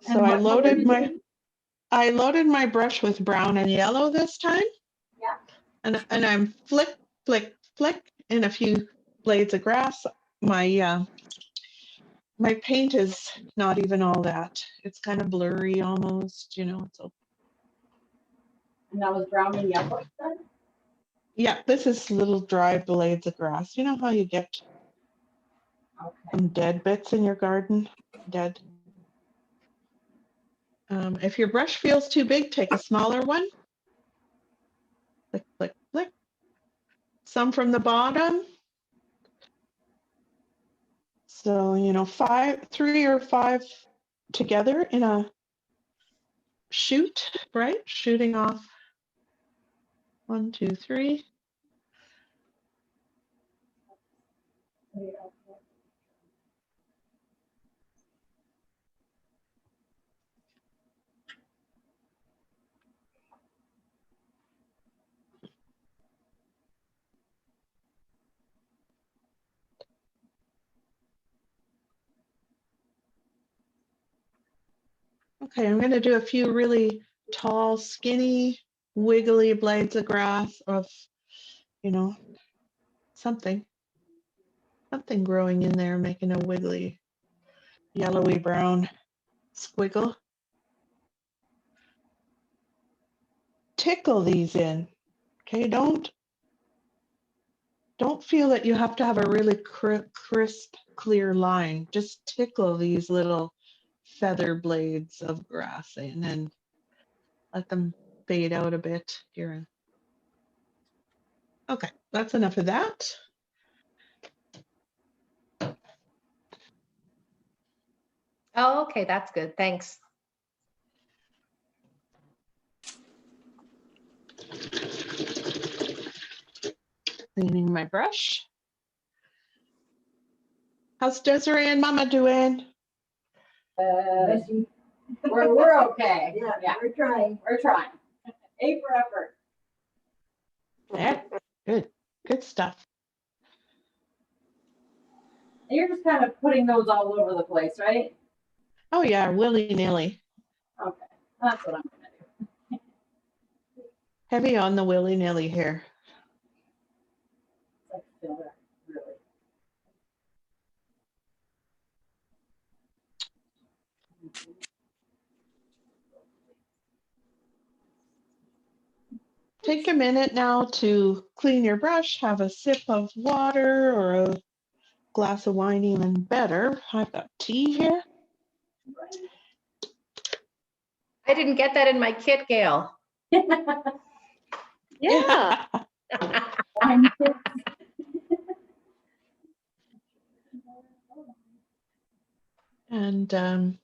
And So what color did you do? I loaded my brush with brown and yellow this time. Yeah. And I'm flick, flick, flick in a few blades of grass. My paint is not even all that. It's kind of blurry almost, you know. So And that was brown and yellow then? yeah, this is little dry blades of grass. You know how you get Okay. some dead bits in your garden? Dead. If your brush feels too big, take a smaller one. Flick, flick, flick. Some from the bottom. So, you know, 3 or 5 together in a shoot, right? Shooting off 1, 2, 3. Okay, I'm going to do a few really tall, skinny wiggly blades of grass of, you know, something growing in there, making a wiggly, yellowy brown squiggle. Tickle these in, okay? Don't feel that you have to have a really crisp, clear line. Just tickle these little feather blades of grass in and let them fade out a bit here. Okay, that's enough of that. Oh, okay, that's good. Thanks. Cleaning my brush. How's Desiree and Mama doing? We're okay. Yeah, we're trying. A for effort. Yeah, good stuff. You're just kind of putting those all over the place, right? Oh yeah, willy-nilly. Okay, that's what I'm gonna do. Heavy on the willy-nilly here. I feel that, really. Take a minute now to clean your brush, have a sip of water or a glass of wine, even better. I've got tea here. I didn't get that in my kit, Gail. Yeah. And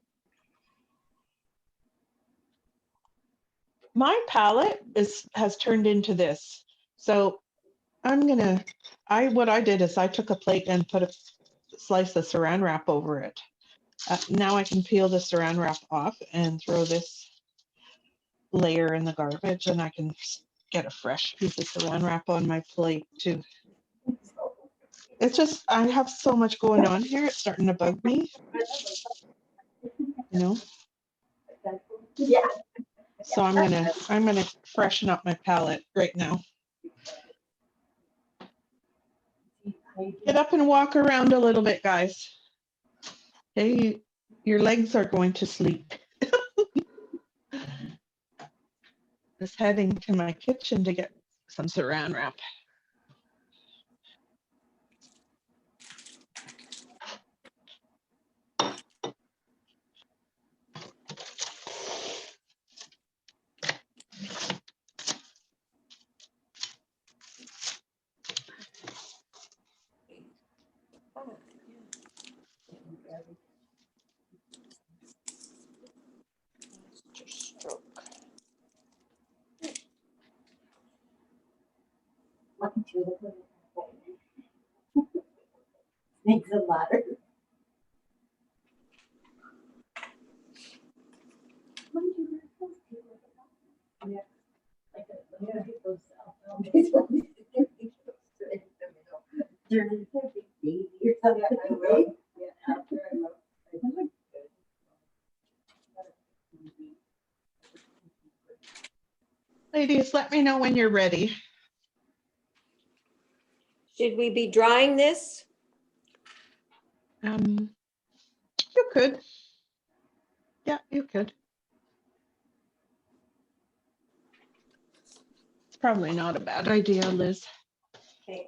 my palette has turned into this. So what I did is I took a plate and put a slice of saran wrap over it. Now I can peel the saran wrap off and throw this layer in the garbage, and I can get a fresh piece of saran wrap on my plate too. It's just, I have so much going on here. It's starting to bug me, you know? Yeah. So I'm gonna freshen up my palette right now. Get up and walk around a little bit, guys. Hey, your legs are going to sleep. Just heading to my kitchen to get some saran wrap. Snakes and ladders. Yeah. Ladies, let me know when you're ready. Should we be drying this? You could. Yeah, you could. It's probably not a bad idea, Liz. Okay.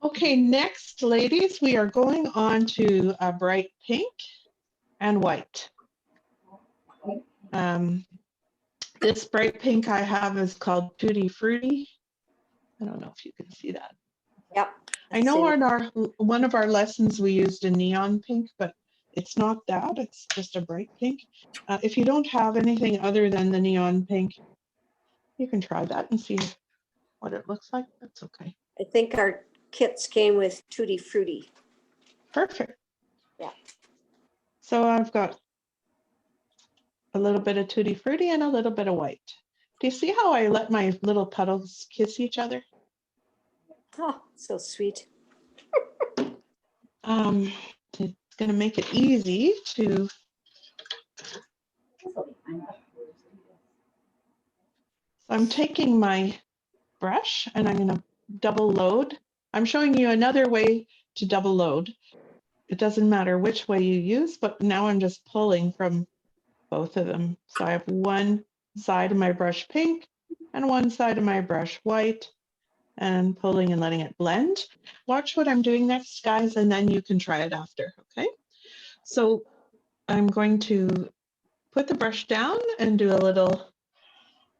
Okay, next, ladies, we are going on to a bright pink and white. This bright pink I have is called Tutti Frutti. I don't know if you can see that. Yep. I know in one of our lessons we used a neon pink, but it's not that, it's just a bright pink. If you don't have anything other than the neon pink, you can try that and see what it looks like. That's okay. I think our kits came with Tutti Frutti. Perfect. Yeah. So I've got a little bit of Tutti Frutti and a little bit of white. Do you see how I let my little petals kiss each other? Oh, so sweet. It's going to make it easy to. So I'm taking my brush and I'm going to double load. I'm showing you another way to double load. It doesn't matter which way you use, but now I'm just pulling from both of them. So I have one side of my brush pink and one side of my brush white, and pulling and letting it blend. Watch what I'm doing next, guys, and then you can try it after, okay? So I'm going to put the brush down and do a little,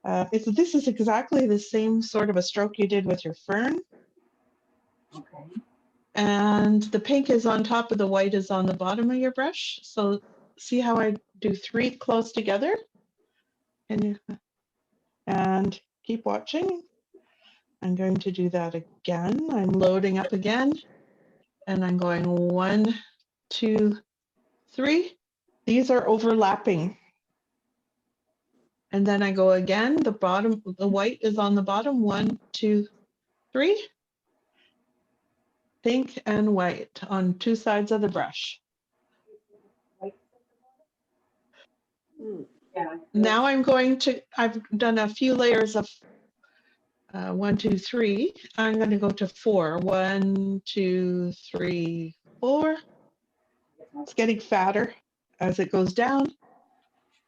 this is exactly the same sort of a stroke you did with your fern. Okay. And the pink is on top of the white is on the bottom of your brush. So see how I do 3 close together? And keep watching. I'm going to do that again. I'm loading up again. And I'm going 1, 2, 3. These are overlapping. And then I go again. The bottom, the white is on the bottom. 1, 2, 3. Pink and white on 2 sides of the brush. Now I'm going to, I've done a few layers of 1, 2, 3. I'm going to go to 4. 1, 2, 3, 4. It's getting fatter as it goes down.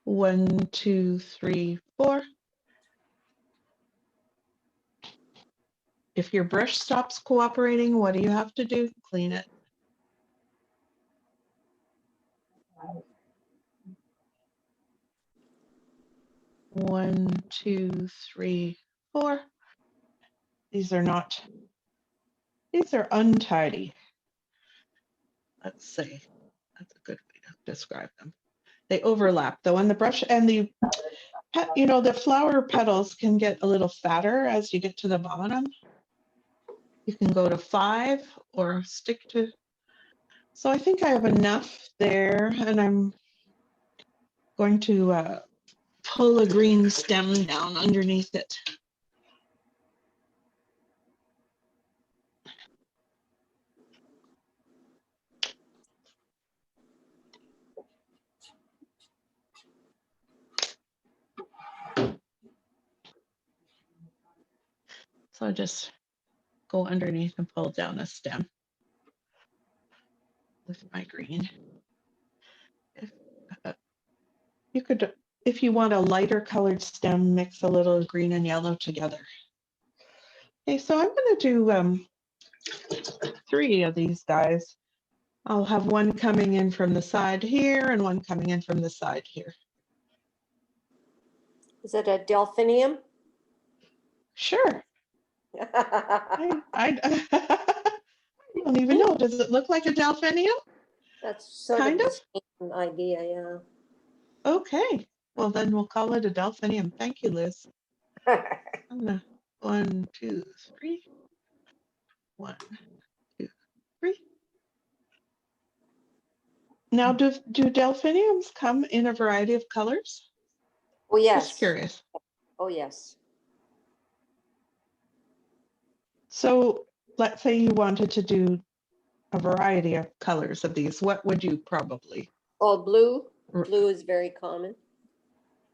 1, 2, 3, 4. If your brush stops cooperating, what do you have to do? Clean it. One, 2, 3, 4. These are untidy. Let's say that's a good way to describe them. They overlap though, and the brush and the flower petals can get a little fatter as you get to the bottom. You can go to 5 or stick to. So I think I have enough there, and I'm going to pull a green stem down underneath it. So I just go underneath and pull down a stem with my green. You could, if you want a lighter colored stem, mix a little green and yellow together. Okay, so I'm going to do 3 of these guys. I'll have one coming in from the side here and one coming in from the side here. Is it a delphinium? Sure. I don't even know. Does it look like a delphinium? That's sort Kind of of? the same idea, yeah. Okay. Well, then we'll call it a delphinium. Thank you, Liz. I'm gonna 1, 2, 3. 1, 2, 3. Now, do delphiniums come in a variety of colors? Oh, yes. Just curious. Oh, yes. So let's say you wanted to do a variety of colors of these. What would you probably? Oh, blue. Blue is very common.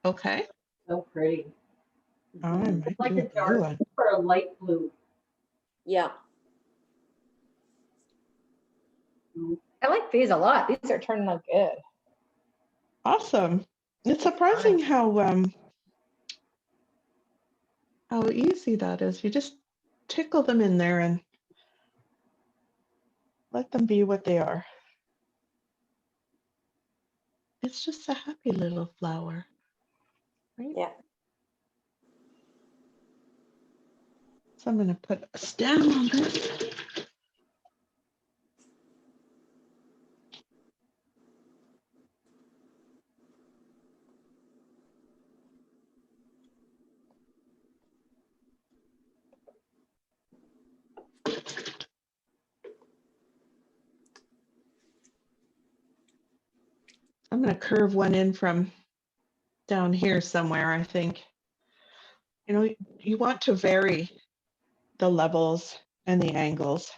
Okay. So pretty. I might It's like do a dark one. or a light blue. Yeah. I like these a lot. These are turning out good. Awesome. It's surprising how easy that is. You just tickle them in there and let them be what they are. It's just a happy little flower, right? Yeah. So I'm going to put a stem on this. I'm going to curve one in from down here somewhere, I think. You know, you want to vary the levels and the angles.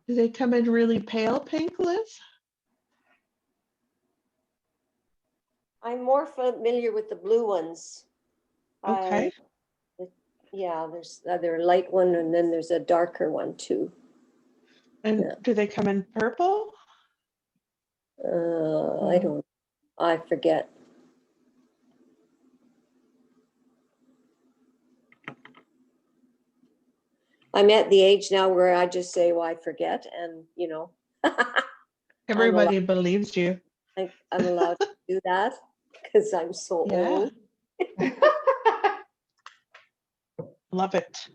Do they come in really pale pink, Liz? I'm more familiar with the blue ones. Okay. Yeah, there's a light one and then there's a darker one too. And Yeah. do they come in purple? I forget. I'm at the age now where I just say, well, I forget, and you know. Everybody believes you. I'm allowed to do that because I'm so Yeah. old. Love it.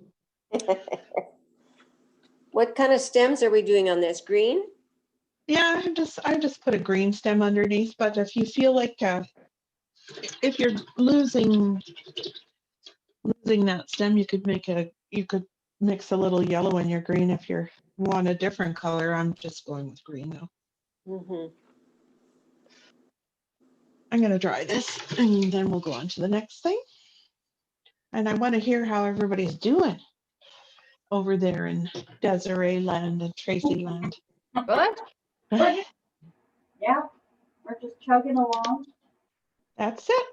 What kind of stems are we doing on this? Green? Yeah, I just put a green stem underneath, but if you feel like if you're losing that stem, you could mix a little yellow in your green if you want a different color. I'm just going with green though. Mm-hmm. I'm going to dry this and then we'll go on to the next thing. And I want to hear how everybody's doing over there in Desiree land and Tracy land. Good. Yeah, we're just chugging along. That's it.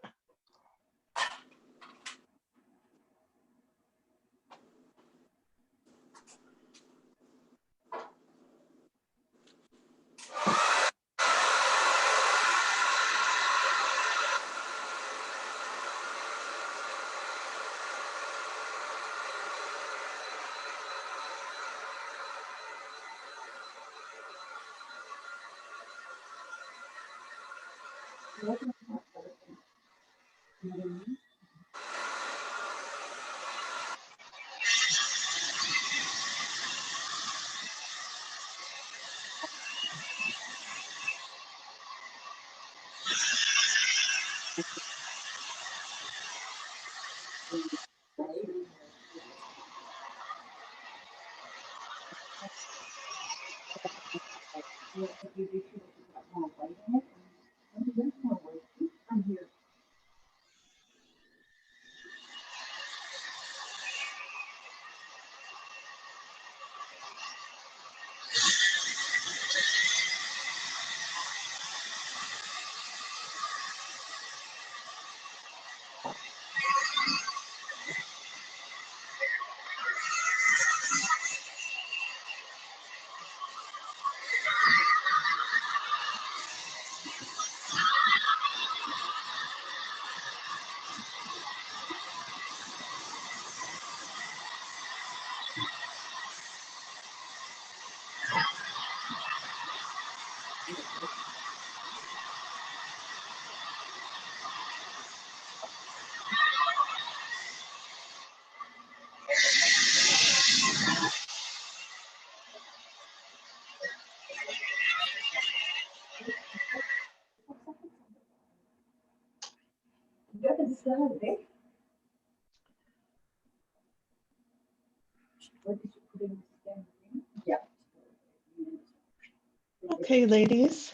Okay, ladies.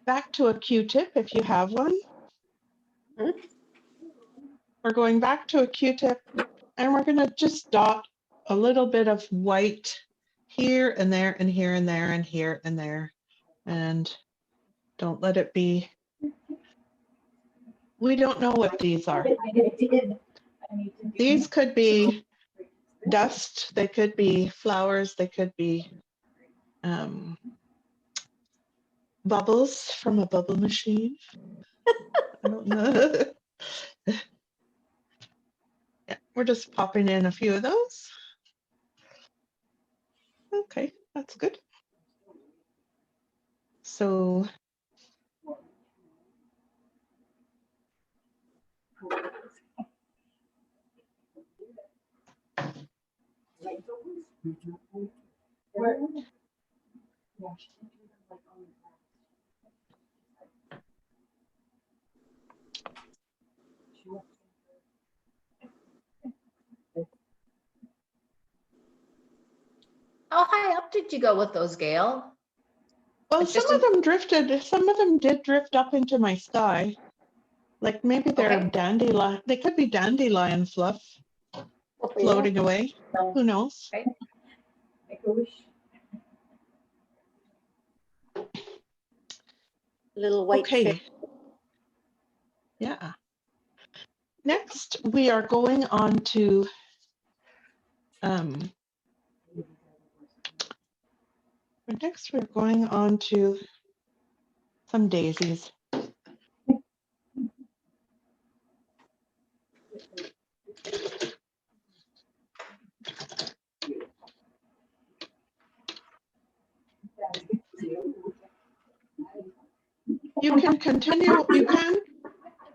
Back to a Q-tip if you have one. We're going back to a Q-tip and we're going to just dot a little bit of white here and there and here and there and here and there. And don't let it be. We don't know what these are. These could be dust, they could be flowers, they could be bubbles from a bubble machine. I don't know. Yeah, we're just popping in a few of those. Okay, that's good. So How high up did you go with those, Gail? well, Like some just of them drifted, some of them did drift up into my sky. Like maybe they're Okay. dandelion, they could be dandelion fluff Oh, yeah. floating away. Who knows? Okay. Little white Okay. fish. Yeah. Next, we are going on to next we're going on to some daisies. You can continue,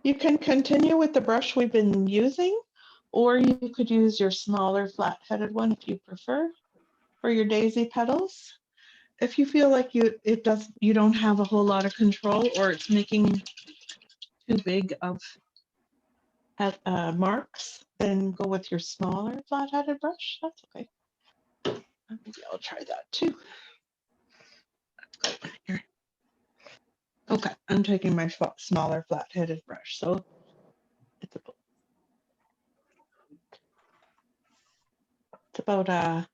you can continue with the brush we've been using, or you could use your smaller flat-headed one if you prefer for your daisy petals. If you feel like you don't have a whole lot of control, or it's making too big of marks, then go with your smaller flat-headed brush. That's okay. Maybe I'll try that too. Here. Okay, I'm taking my smaller flat-headed brush. So it's about a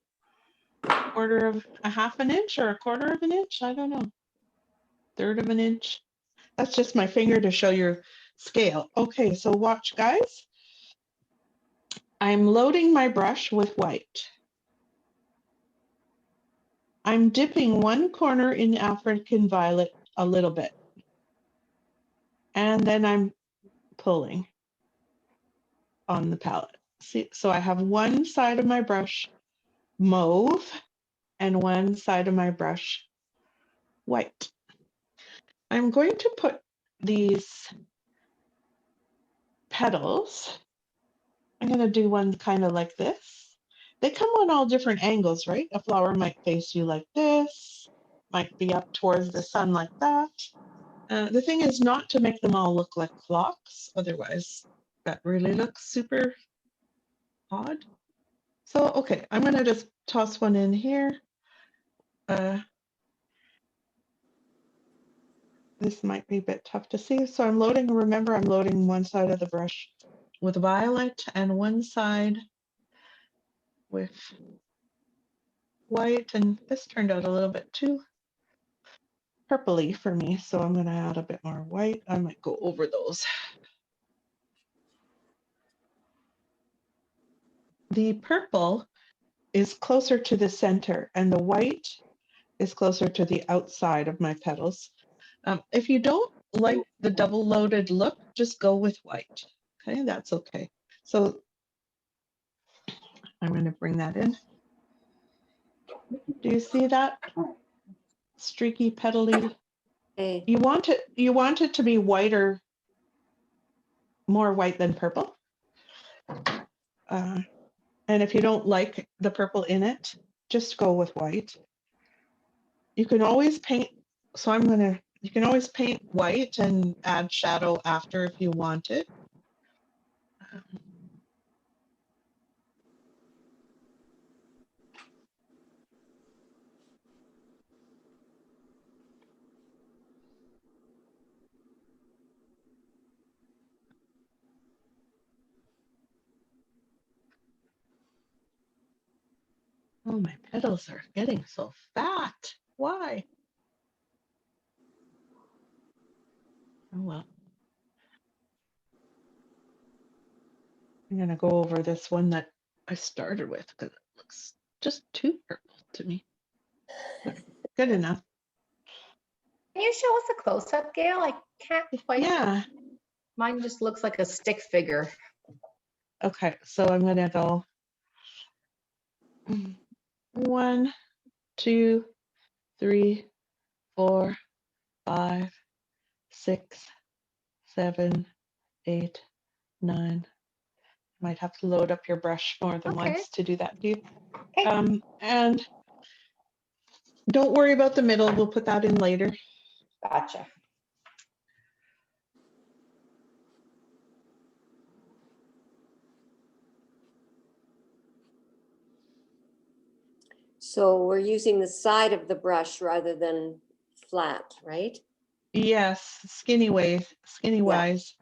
half an inch or a quarter of an inch. I don't know. Third of an inch. That's just my finger to show your scale. Okay, so watch, guys. I'm loading my brush with white. I'm dipping one corner in African violet a little bit. And then I'm pulling on the palette. See, so I have one side of my brush mauve and one side of my brush white. I'm going to put these petals, I'm going to do one kind of like this. They come on all different angles, right? A flower might face you like this, might be up towards the sun like that. The thing is not to make them all look like clocks, otherwise that really looks super odd. So, okay, I'm going to just toss one in here. This might be a bit tough to see. So I'm loading, remember, I'm loading one side of the brush with violet and one side with white. And this turned out a little bit too purpley for me. So I'm going to add a bit more white. I might go over those. The purple is closer to the center and the white is closer to the outside of my petals. If you don't like the double loaded look, just go with white. Okay, that's okay. So I'm going to bring that in. Do you see that? Streaky, petally. Okay. You want it to be whiter, more white than purple. And if you don't like the purple in it, just go with white. You can always paint. So you can always paint white and add shadow after if you want it. Oh, my petals are getting so fat. Why? Oh, well. I'm going to go over this one that I started with because it looks just too purple to me. But good enough. Can you show us a close-up, Gail? I can't quite. Yeah. Mine just looks like a stick figure. Okay, so I'm going to go 1, 2, 3, 4, 5, 6, 7, 8, 9. Might have to load up your brush more than Okay. once to do that, Dave. Okay. And don't worry about the middle. We'll put that in later. Gotcha. So we're using the side of the brush rather than flat, right? Yes, skinny wise.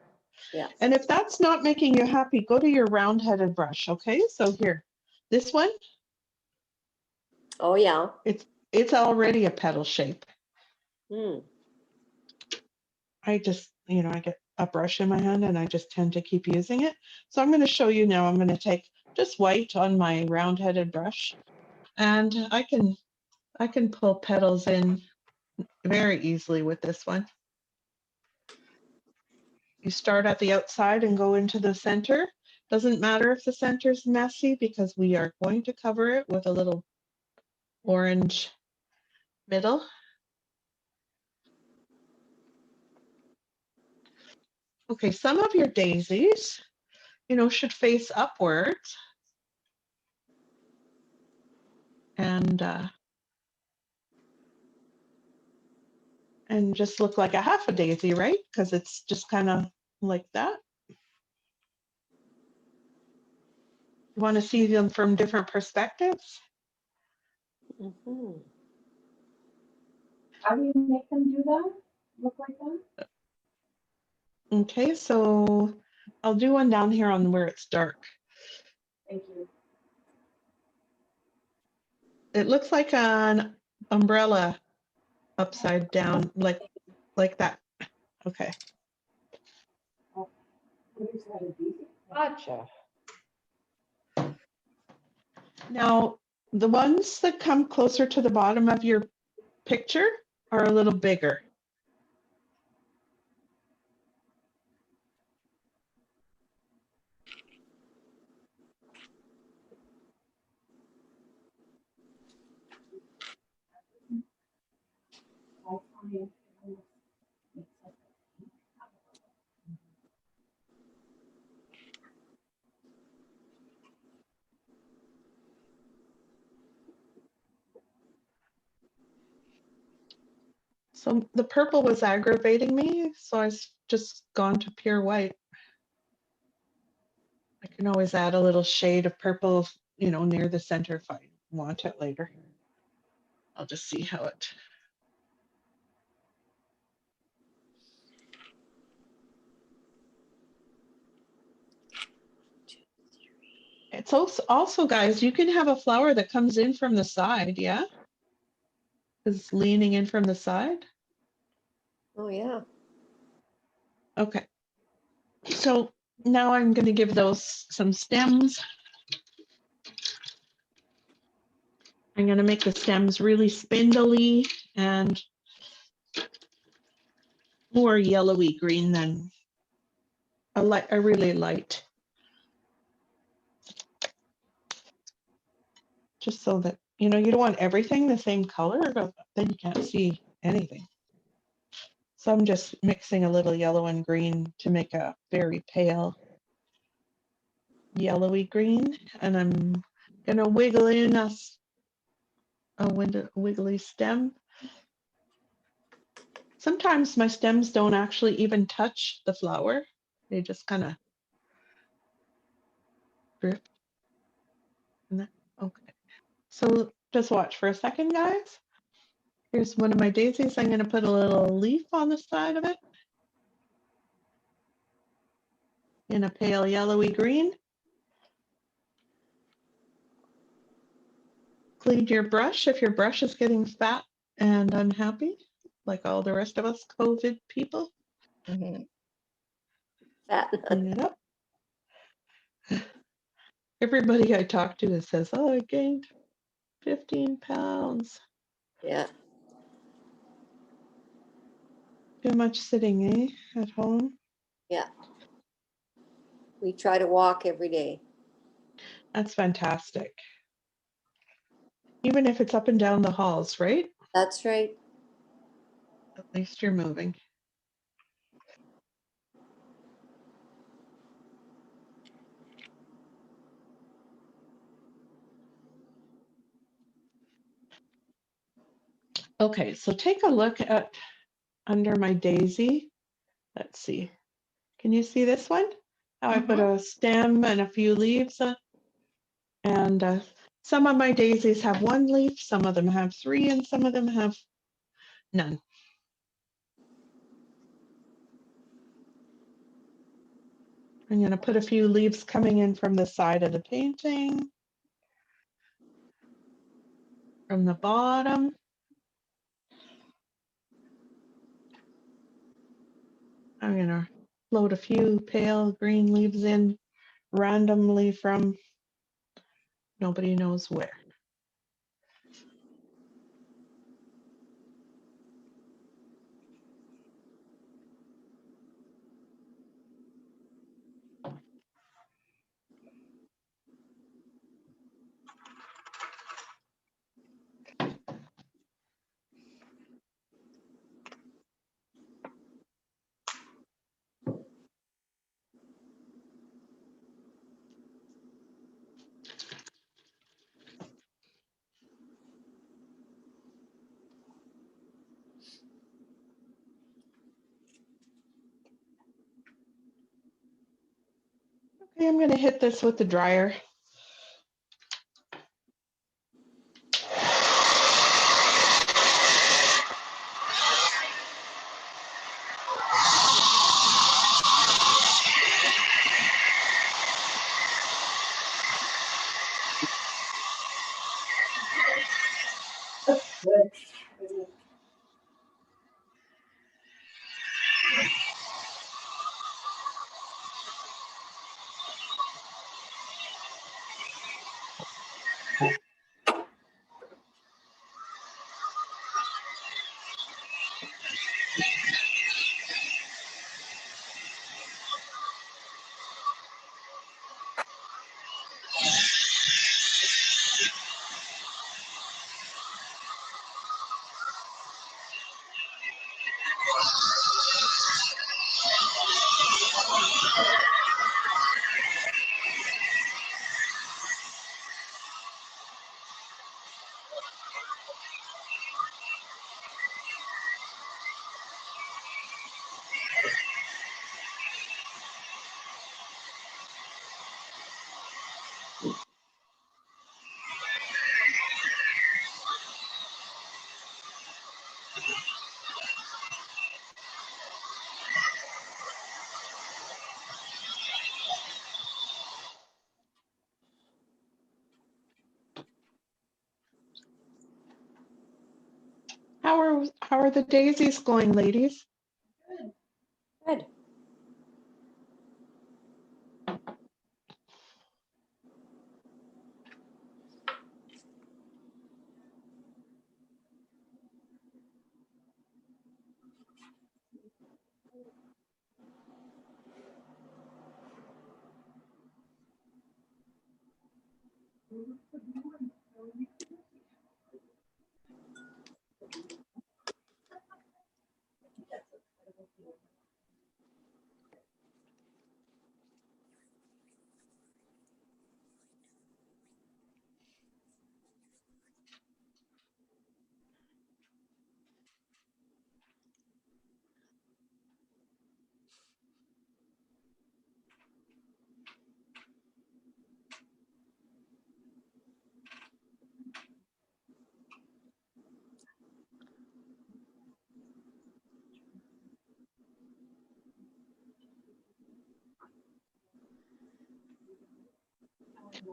Yeah. And if that's not making you happy, go to your round-headed brush, okay? So here, this one, Oh, yeah. it's already a petal shape. Hmm. I just, I get a brush in my hand and I just tend to keep using it. So I'm going to show you now. I'm going to take just white on my round-headed brush, and I can pull petals in very easily with this one. You start at the outside and go into the center. Doesn't matter if the center's messy because we are going to cover it with a little orange middle. Okay, some of your daisies, should face upwards. And just look like a half a daisy, right? Because it's just kind of like that. You want to see them from different perspectives? Mm-hmm. How do you make them do that? Look like that? Okay, so I'll do one down here on where it's dark. Thank you. It looks like an umbrella upside down, like that. Okay. Gotcha. Now, the ones that come closer to the bottom of your picture are a little bigger. So the purple was aggravating me, so I just gone to pure white. I can always add a little shade of purple, near the center if I want it later. I'll just see how it. It's also, guys, you can have a flower that comes in from the side, yeah? Is leaning in from the side. Oh, yeah. Okay. So now I'm going to give those some stems. I'm going to make the stems really spindly and more yellowy green than a really light. Just so that, you don't want everything the same color, but then you can't see anything. So I'm just mixing a little yellow and green to make a very pale yellowy green. And I'm going to wiggle in a wiggly stem. Sometimes my stems don't actually even touch the flower. They just kind of drip. Okay. So just watch for a second, guys. Here's one of my daisies. I'm going to put a little leaf on the side of it in a pale yellowy green. clean your brush if your brush is getting fat and unhappy, like all the rest of us COVID people. Mhm. Clean it up. Everybody I talk to says, oh, I gained 15 pounds. Yeah. Too much sitting, at home. Yeah. We try to walk every day. That's fantastic. Even if it's up and down the halls, right? That's right. At least you're moving. Okay, so take a look at under my daisy. Let's see. Can you see this one? How I put a stem and a few leaves on. And some of my daisies have one leaf, some of them have three, and some of them have none. I'm going to put a few leaves coming in from the side of the painting, from the bottom. I'm going to float a few pale green leaves in randomly from nobody knows where. Okay, I'm going to hit this with the dryer. How are the daisies going, ladies? Good.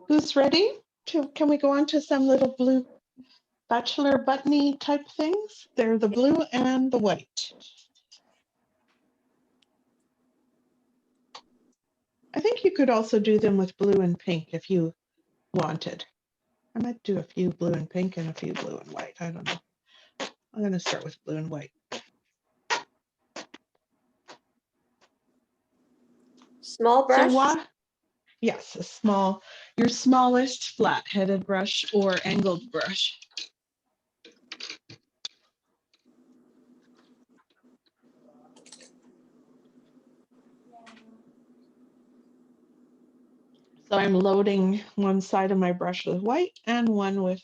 Who's ready? Can we go on to some little blue bachelor buttony type things. They're the blue and the white. I think you could also do them with blue and pink if you wanted. I might do a few blue and pink and a few blue and white. I don't know. I'm going to start with blue and white. Small brush? So yes, your smallest flat-headed brush or angled brush. So I'm loading one side of my brush with white and one with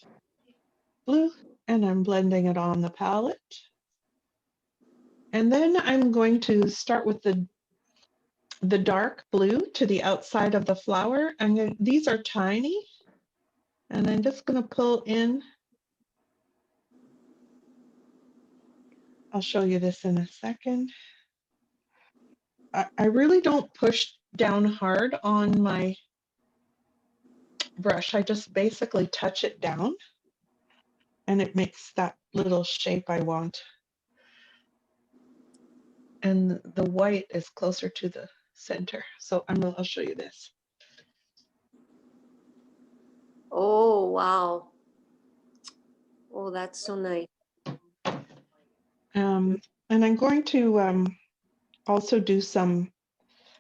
blue, and I'm blending it on the palette. And then I'm going to start with the dark blue to the outside of the flower. These are tiny, and I'm just going to pull in. I'll show you this in a second. I really don't push down hard on my brush. I just basically touch it down, and it makes that little shape I want. And the white is closer to the center. So I'll show you this. Oh, wow. Oh, that's so nice. And I'm going to also do some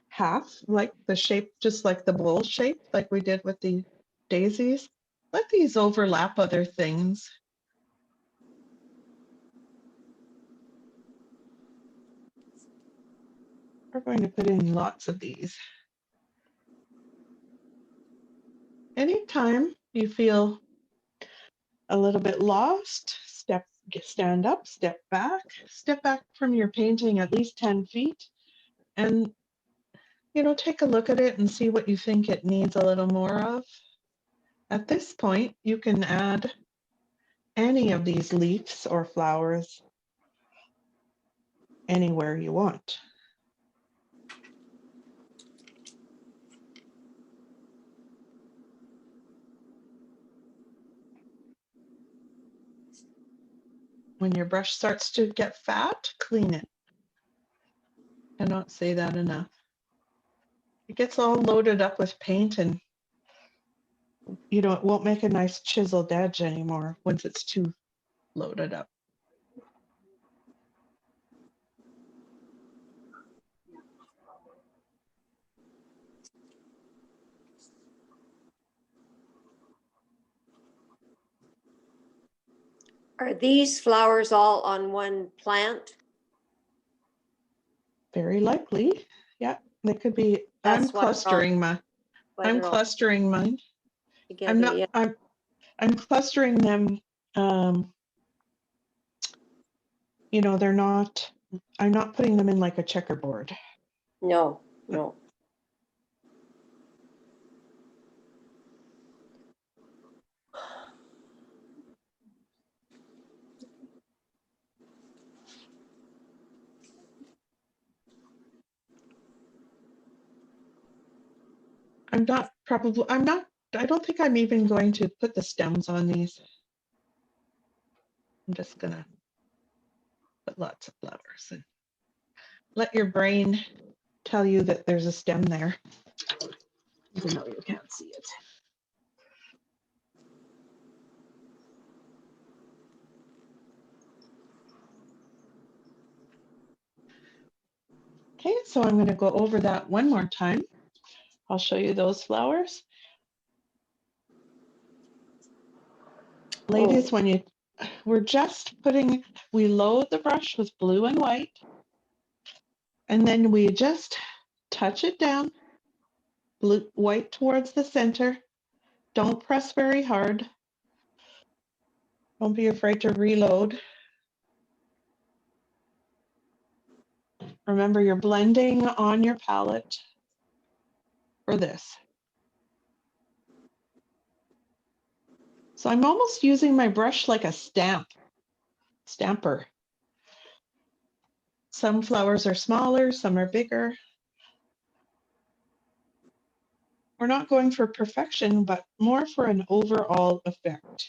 half, like the shape, just like the bowl shape, like we did with the daisies. Let these overlap other things. We're going to put in lots of these. Anytime you feel a little bit lost, stand up, step back from your painting at least 10 feet, and take a look at it and see what you think it needs a little more of. At this point, you can add any of these leaves or flowers anywhere you want. When your brush starts to get fat, clean it. Cannot say that enough. It gets all loaded up with paint, and it won't make a nice chiseled edge anymore once it's too loaded up. Are these flowers all on one plant? Very likely. Yeah, they could be. That's why I'm they're all clustering mine. together. Yeah. I'm clustering them. They're not. I'm not putting them in like a checkerboard. No. I don't think I'm even going to put the stems on these. I'm just gonna put lots of flowers and let your brain tell you that there's a stem there, even though you can't see it. Okay, so I'm going to go over that one more time. I'll show you those flowers. Ladies, when we load the brush with blue and white, and then we just touch it down, white towards the center. Don't press very hard. Don't be afraid to reload. Remember, you're blending on your palette for this. So I'm almost using my brush like a stamper. Some flowers are smaller, some are bigger. We're not going for perfection, but more for an overall effect.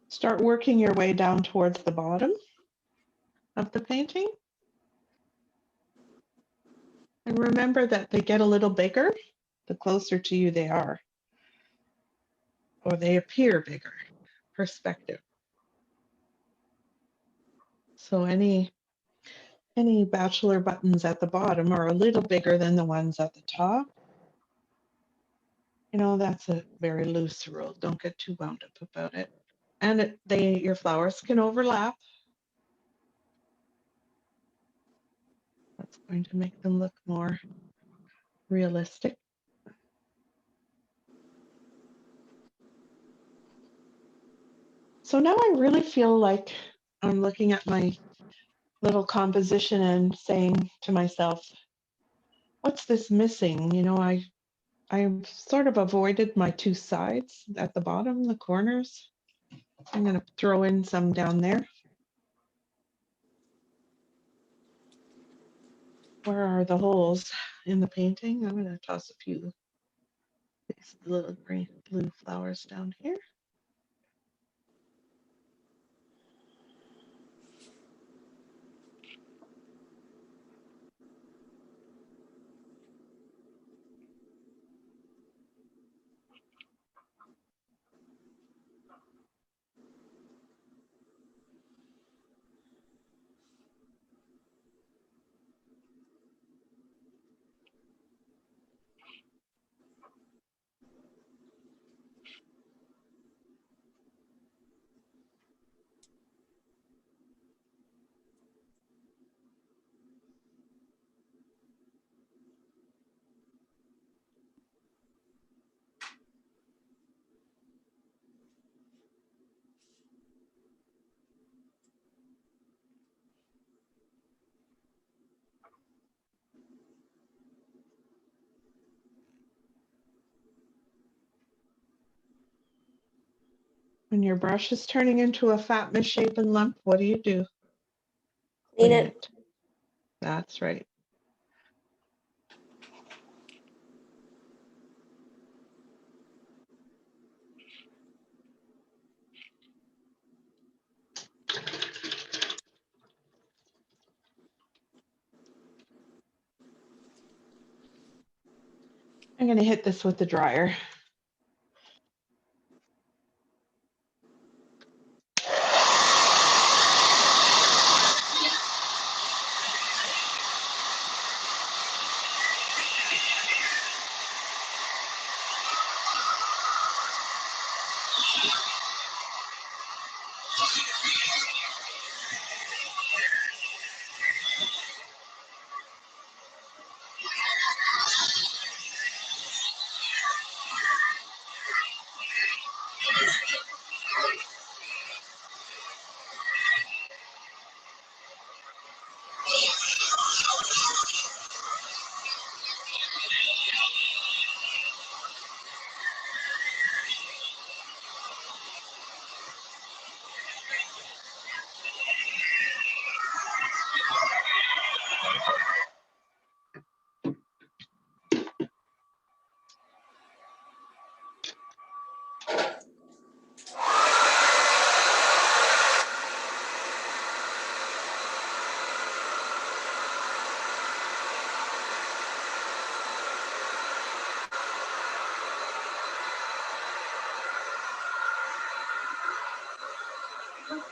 start working your way down towards the bottom of the painting. And remember that they get a little bigger the closer to you they are, or they appear bigger. Perspective. So any bachelor buttons at the bottom are a little bigger than the ones at the top. You know, that's a very loose rule. Don't get too wound up about it. And your flowers can overlap. That's going to make them look more realistic. So now I really feel like I'm looking at my little composition and saying to myself, what's this missing? You know, I sort of avoided my two sides at the bottom, the corners. I'm going to throw in some down there. Where are the holes in the painting? I'm going to toss a few these little green blue flowers down here. When your brush is turning into a fat misshapen lump, what do you do? Clean it. That's right. I'm going to hit this with the dryer.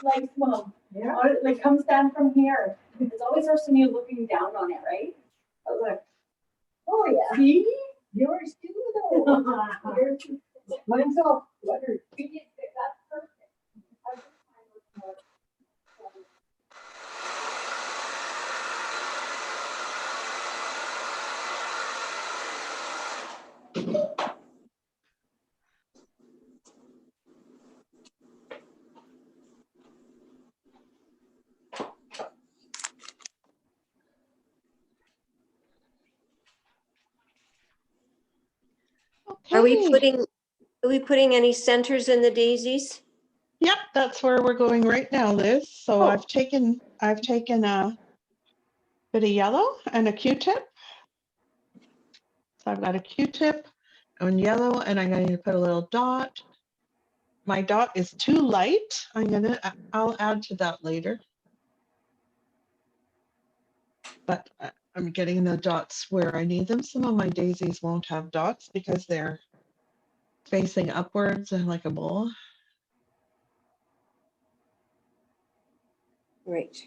Like, well, yeah. Like comes down from here. It's always worse when you're looking down on it, right? But look. Oh yeah. See? Yours too though. Mine's all fluttered. That's perfect. Are we Okay. putting any centers in the daisies? Yep, that's where we're going right now, Liz. So Oh. I've taken a bit of yellow and a Q-tip. So I've got a Q-tip and yellow, and I'm going to put a little dot my dot is too light. I'll add to that later. But I'm getting the dots where I need them. Some of my daisies won't have dots because they're facing upwards and like a bowl. Right.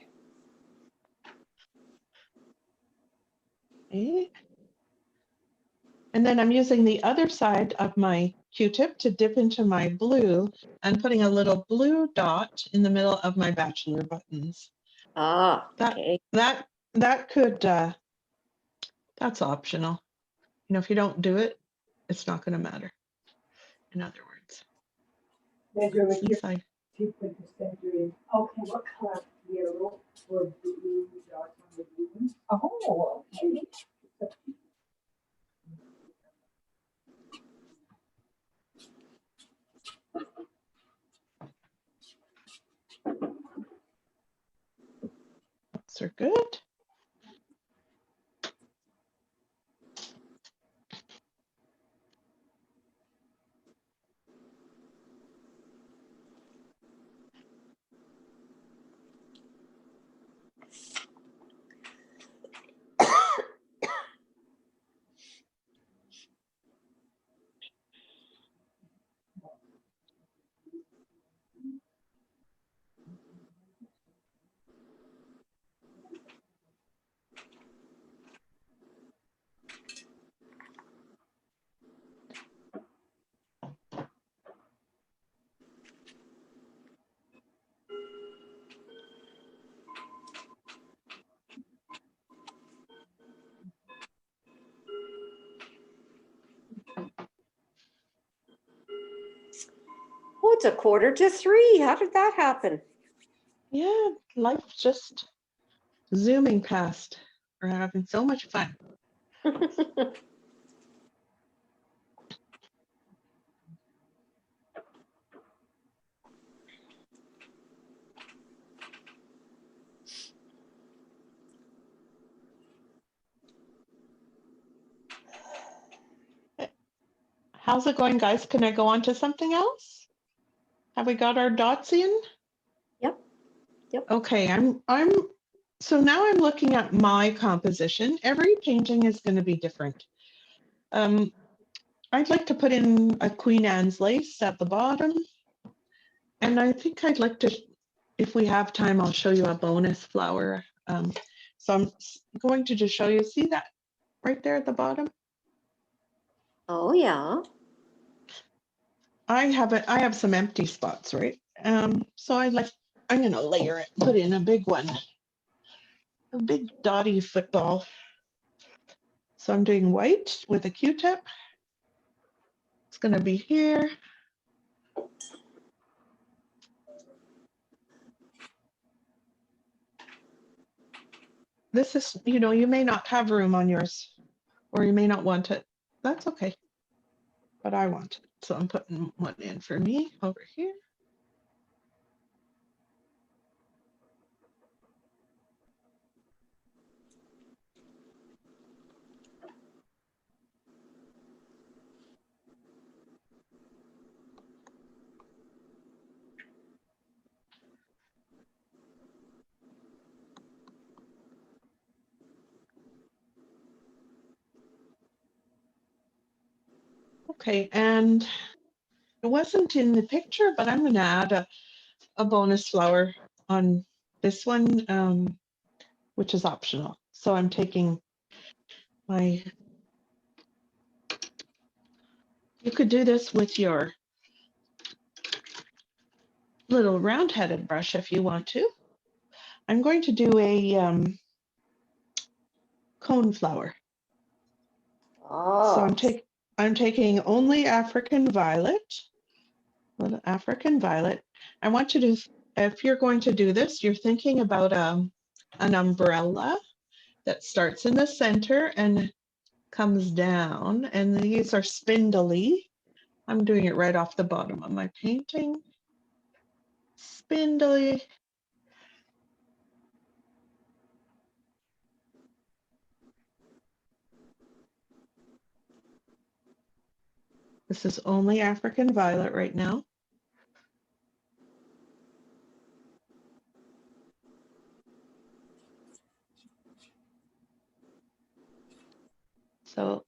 Okay. And then I'm using the other side of my Q-tip to dip into my blue and putting a little blue dot in the middle of my bachelor buttons. Ah, That okay. that could that's optional. You know, if you don't do it, it's not going to matter. In other words, since I You put the center in. Okay, what color? Yellow or blue dots on the blue one? Oh, okay. those are good. Oh, it's 2:45. How did that happen? Yeah, life's just zooming past. We're having so much fun. How's it going, guys? Can I go on to something else? Have we got our dots in? Yep. Okay, so now I'm looking at my composition. Every painting is going to be different. I'd like to put in a Queen Anne's lace at the bottom. And I think I'd like to, if we have time, I'll show you a bonus flower. So I'm going to just show you, see that right there at the bottom? Oh, yeah. I have some empty spots, right? So I'm going to layer it, put in a big one, a big dotty football. So I'm doing white with a Q-tip. It's going to be here. This is, you may not have room on yours, or you may not want it. That's okay. But I want it. So I'm putting one in for me over here. Okay, and it wasn't in the picture, but I'm going to add a bonus flower on this one, which is optional. So I'm taking my, you could do this with your little round-headed brush if you want to. I'm going to do a cone flower. So Oh, I'm taking only African violet, little African violet. I want you to, if you're going to do this, you're thinking about an umbrella that starts in the center and comes down, and these are spindly. I'm doing it right off the bottom of my painting. Spindly. This is only African violet right now. So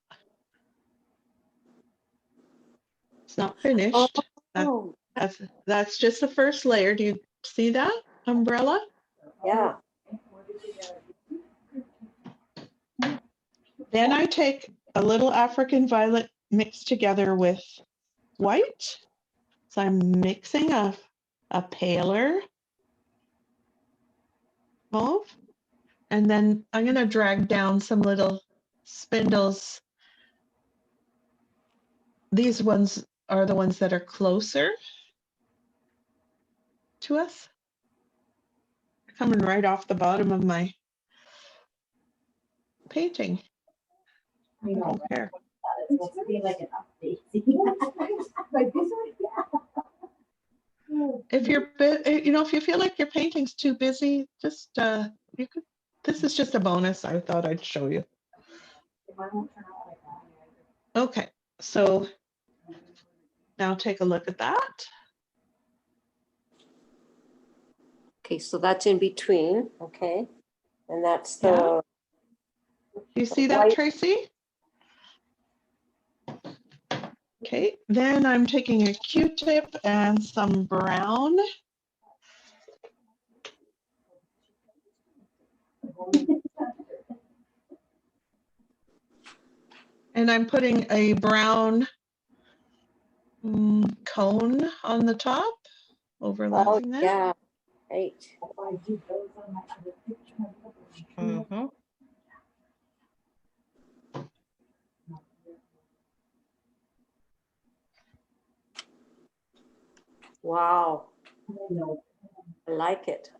it's not finished. Oh, That's just the first layer. Do you see that umbrella? yeah. Then I take a little African violet mixed together with white. So I'm mixing a paler mauve. And then I'm going to drag down some little spindles. These ones are the ones that are closer to us. Coming right off the bottom of my painting. I I know, don't right? care. It's supposed to be like an update. Like this one, yeah. If you're, if you feel like your painting's too busy, just, you could, this is just a bonus. I thought I'd show you. If I won't turn out like that. Okay, so now take a look at that. Okay, so that's in between, okay? And that's Yeah. the, Do you see that, White. Tracy? Okay, then I'm taking a Q-tip and some brown. And I'm putting a brown cone on the top, oh, overlapping that. yeah, right. I did those on my other picture. Mhm. Wow, I know. I like it.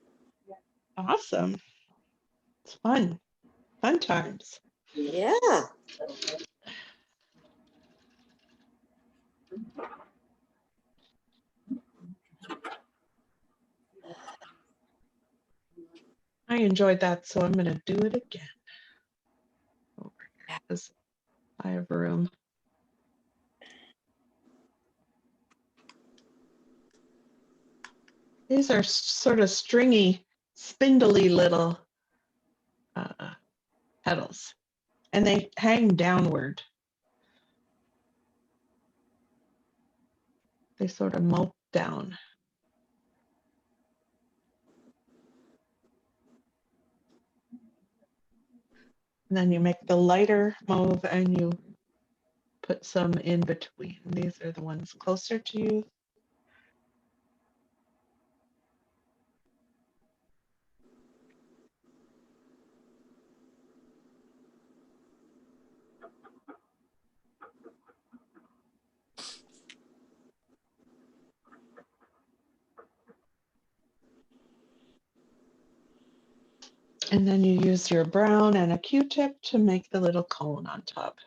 Awesome. It's fun. Fun times. Yeah. I enjoyed that, so I'm going to do it again. Over here, 'cause I have room. These are sort of stringy, spindly little petals, and they hang downward. They sort of mope down. And then you make the lighter mauve and you put some in between. These are the ones closer to you. And then you use your brown and a Q-tip to make the little cone on top.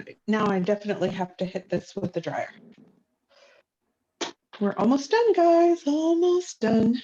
Okay, now I definitely have to hit this with the dryer. We're almost done, guys, almost done.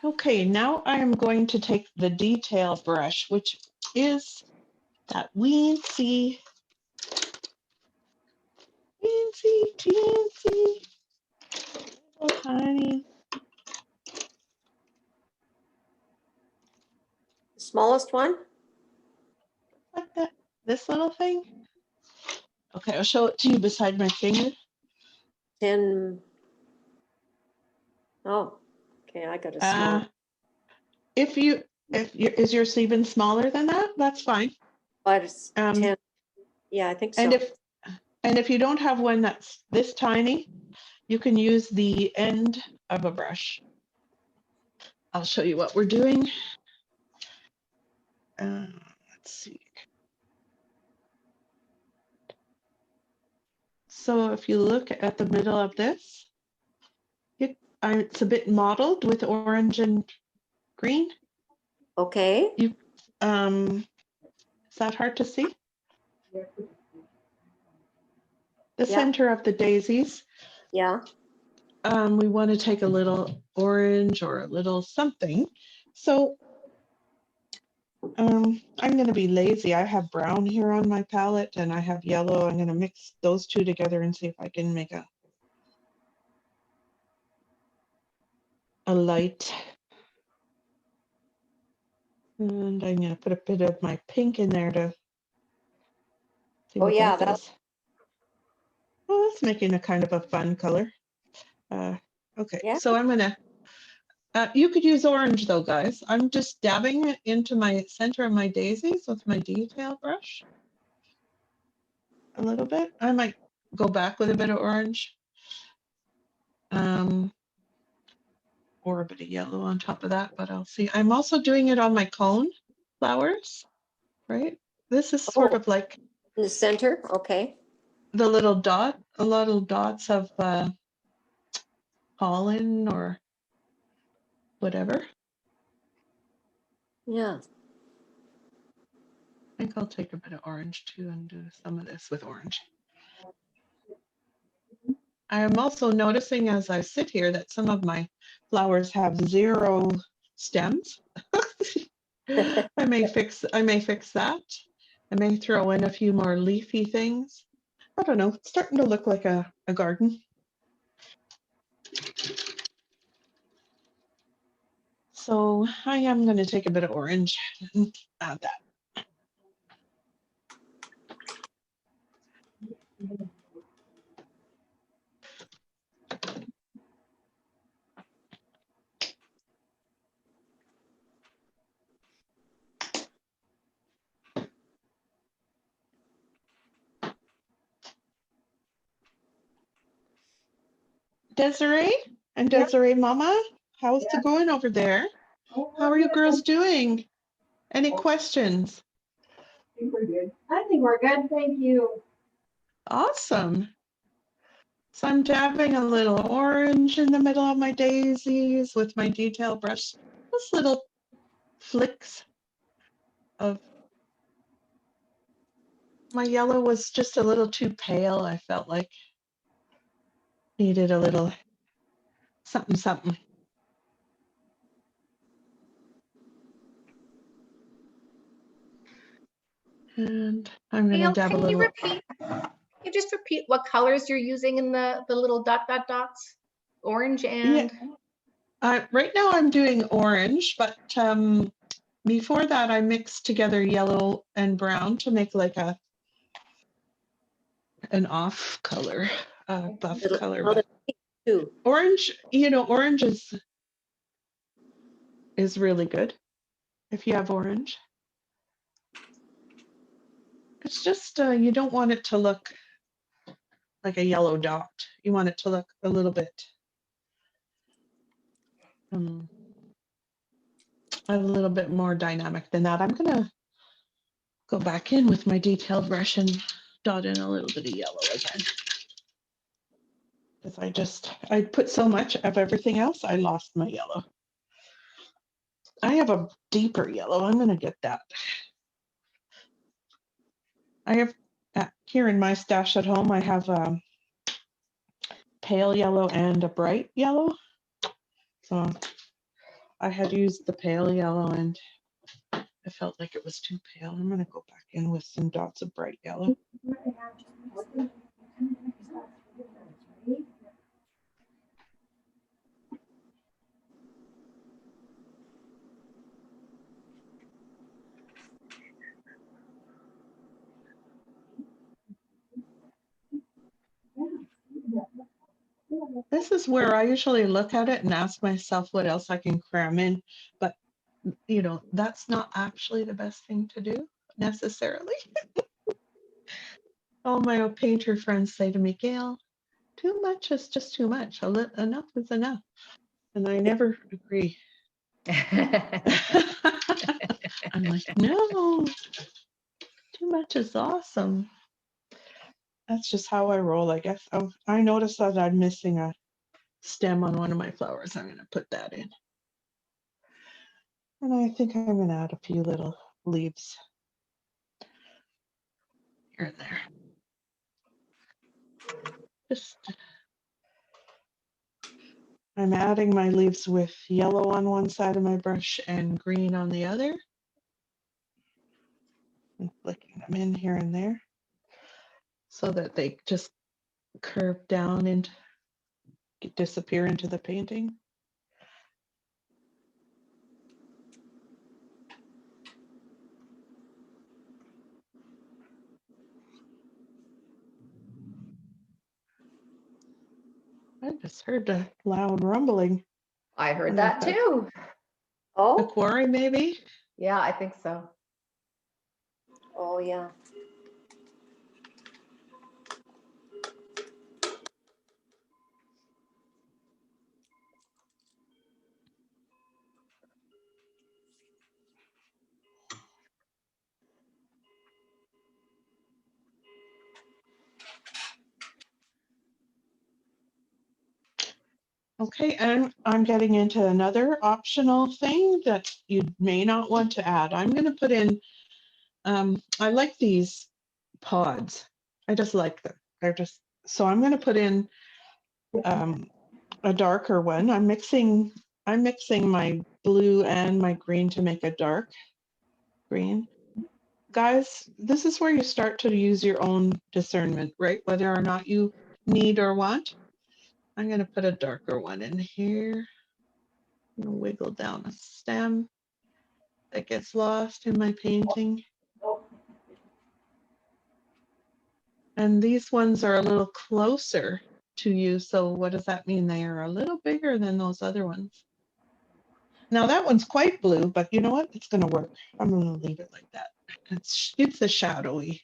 Okay, now I am going to take the detail brush, which is that weensy, teensy, little tiny. Smallest one? Like that, this little thing. Okay, I'll show it to you beside my finger. 10. Oh, okay, I got a small, If is yours even smaller than that, that's fine. but it's Um, 10. Yeah, I think so. And if you don't have one that's this tiny, you can use the end of a brush. I'll show you what we're doing. Let's see. So if you look at the middle of this, it's a bit mottled with orange and green. Okay, Is that hard to see? The Yeah. center of the daisies. yeah, We want to take a little orange or a little something. So I'm going to be lazy. I have brown here on my palette and I have yellow. I'm going to mix those two together and see if I can make a light. And I'm going to put a bit of my pink in there to see Oh, what yeah, that does. Well, that's making a kind of a fun color. Okay, Yeah. so I'm going to, you could use orange though, guys. I'm just dabbing it into my center of my daisies with my detail brush. A little bit. I might go back with a bit of orange. Or a bit of yellow on top of that, but I'll see. I'm also doing it on my cone flowers, right? This is sort Oh. of like in the center, okay. the little dot, a lot of dots of pollen or whatever. Yeah, I think I'll take a bit of orange too and do some of this with orange. I am also noticing as I sit here that some of my flowers have 0 stems. I may fix that. I may throw in a few more leafy things. I don't know. It's starting to look like a garden. So I am going to take a bit of orange and add that. Desiree and Desiree Mama, how's it going over there? How are you girls doing? Any questions? I think we're good. I think we're good, thank you. Awesome. So I'm dabbing a little orange in the middle of my daisies with my detail brush. Just little flicks of my yellow was just a little too pale. I felt like needed a little something. And I'm going to Gail, dab a can you little. just repeat what colors you're using in the little dots? Orange and, Right now I'm doing orange, but before that I mixed together yellow and brown to make like an off color, buff color. But too. orange, orange is really good if you have orange. It's just you don't want it to look like a yellow dot. You want it to look a little bit more dynamic than that. I'm gonna go back in with my detail brush and dot in a little bit of yellow again. Because I put so much of everything else, I lost my yellow. I have a deeper yellow. I'm gonna get that. I have here in my stash at home, I have pale yellow and a bright yellow. So I had used the pale yellow and I felt like it was too pale. I'm gonna go back in with some dots of bright yellow. This is where I usually look at it and ask myself what else I can cram in, but you know, that's not actually the best thing to do necessarily. All my painter friends say to me, Gail, too much is just too much. Enough is enough. And I never agree. I'm like, no, too much is awesome. That's just how I roll, I guess. Oh, I noticed that I'm missing a stem on one of my flowers. I'm going to put that in. And I think I'm going to add a few little leaves here and there. Just, I'm adding my leaves with yellow on one side of my brush and green on the other. And flicking them in here and there so that they just curve down and disappear into the painting. I just heard a loud rumbling. I heard that too. The Oh, quarry, maybe? Yeah, I think so. oh, yeah. Okay, and I'm getting into another optional thing that you may not want to add. I'm going to put in, I like these pods. I just like them. So I'm going to put in a darker one. I'm mixing my blue and my green to make a dark green. Guys, this is where you start to use your own discernment, right? Whether or not you need or want. I'm going to put a darker one in here. I'm going to wiggle down a stem that gets lost in my painting. And these ones are a little closer to you. So what does that mean? They are a little bigger than those other ones. Now that one's quite blue, but you know what? It's going to work. I'm going to leave it like that. It's a shadowy.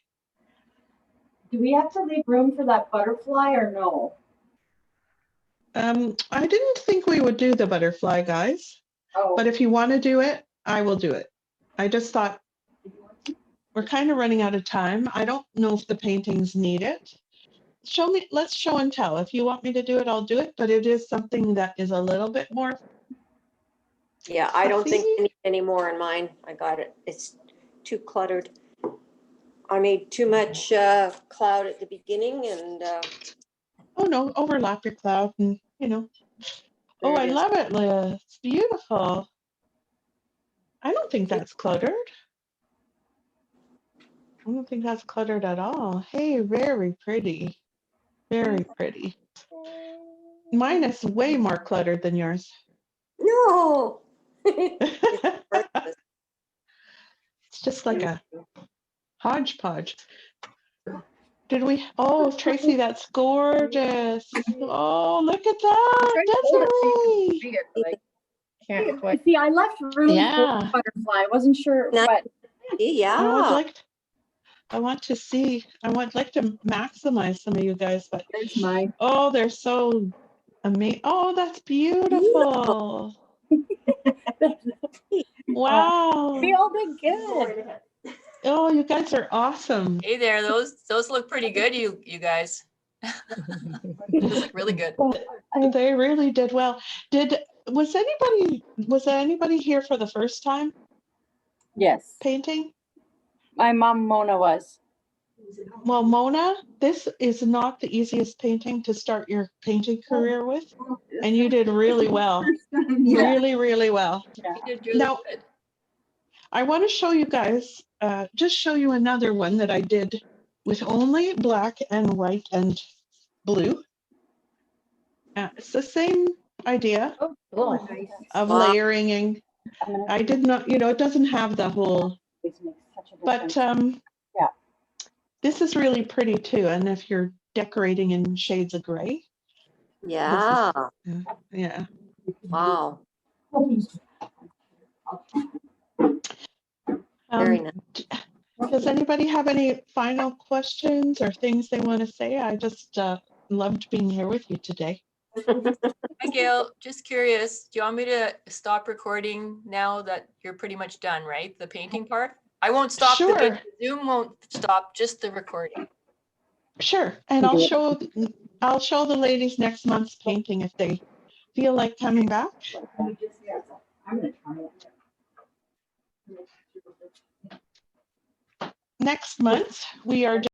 Do we have to leave room for that butterfly or no? I didn't think we would do the butterfly, guys. Oh, But if you want to do it, I will do it. I just thought we're kind of running out of time. I don't know if the paintings need it. Let's show and tell. If you want me to do it, I'll do it. But it is something that is a little bit more. Yeah, I don't think fluffy. I need any more in mine. I got it. It's too cluttered. I made too much cloud at the beginning and Oh no, overlap your cloud and you know. there Oh, it I is. love it, Liz. It's beautiful. I don't think that's cluttered. I don't think that's cluttered at all. Hey, very pretty. Very pretty. Mine is way more cluttered than yours. No. It's just like a hodgepodge. Did we? Oh, Tracy, that's gorgeous. Oh, look at I'm trying to hold it so you can that, see it, but I can't quite. See, I left room for Yeah. the butterfly. I wasn't sure, Nice. but Yeah. I want to see. I want like to maximize some of you guys, but there's mine. oh, they're so amazing. Oh, that's beautiful. Wow. We all did good. Oh, you guys are awesome. Hey there, those look pretty good, you guys. Those look really good. They really did well. Was anybody here for the first time Yes, painting? my mom Mona was. Well, Mona, this is not the easiest painting to start your painting career with, and you did really well. Yeah. Really, really well. You did really Now, good. I want to show you guys, just show you another one that I did with only black and white and blue. It's the same idea Oh, Oh, cool. nice. of Wow. layering. I'm gonna I did not, it doesn't have the whole, always make such a but difference. Yeah. this is really pretty too. And if you're decorating in shades of gray, Yeah. yeah. Wow. Very Um, nice. Does anybody have any final questions or things they want to say? I just loved being here with you today. Hi, Gail. Just curious, do you want me to stop recording now that you're pretty much done, right? The painting part? I won't stop the Sure, video. Zoom won't stop, just the recording. sure. And I'll show the ladies next month's painting if they feel like coming back. I'm gonna try it. Next month, we are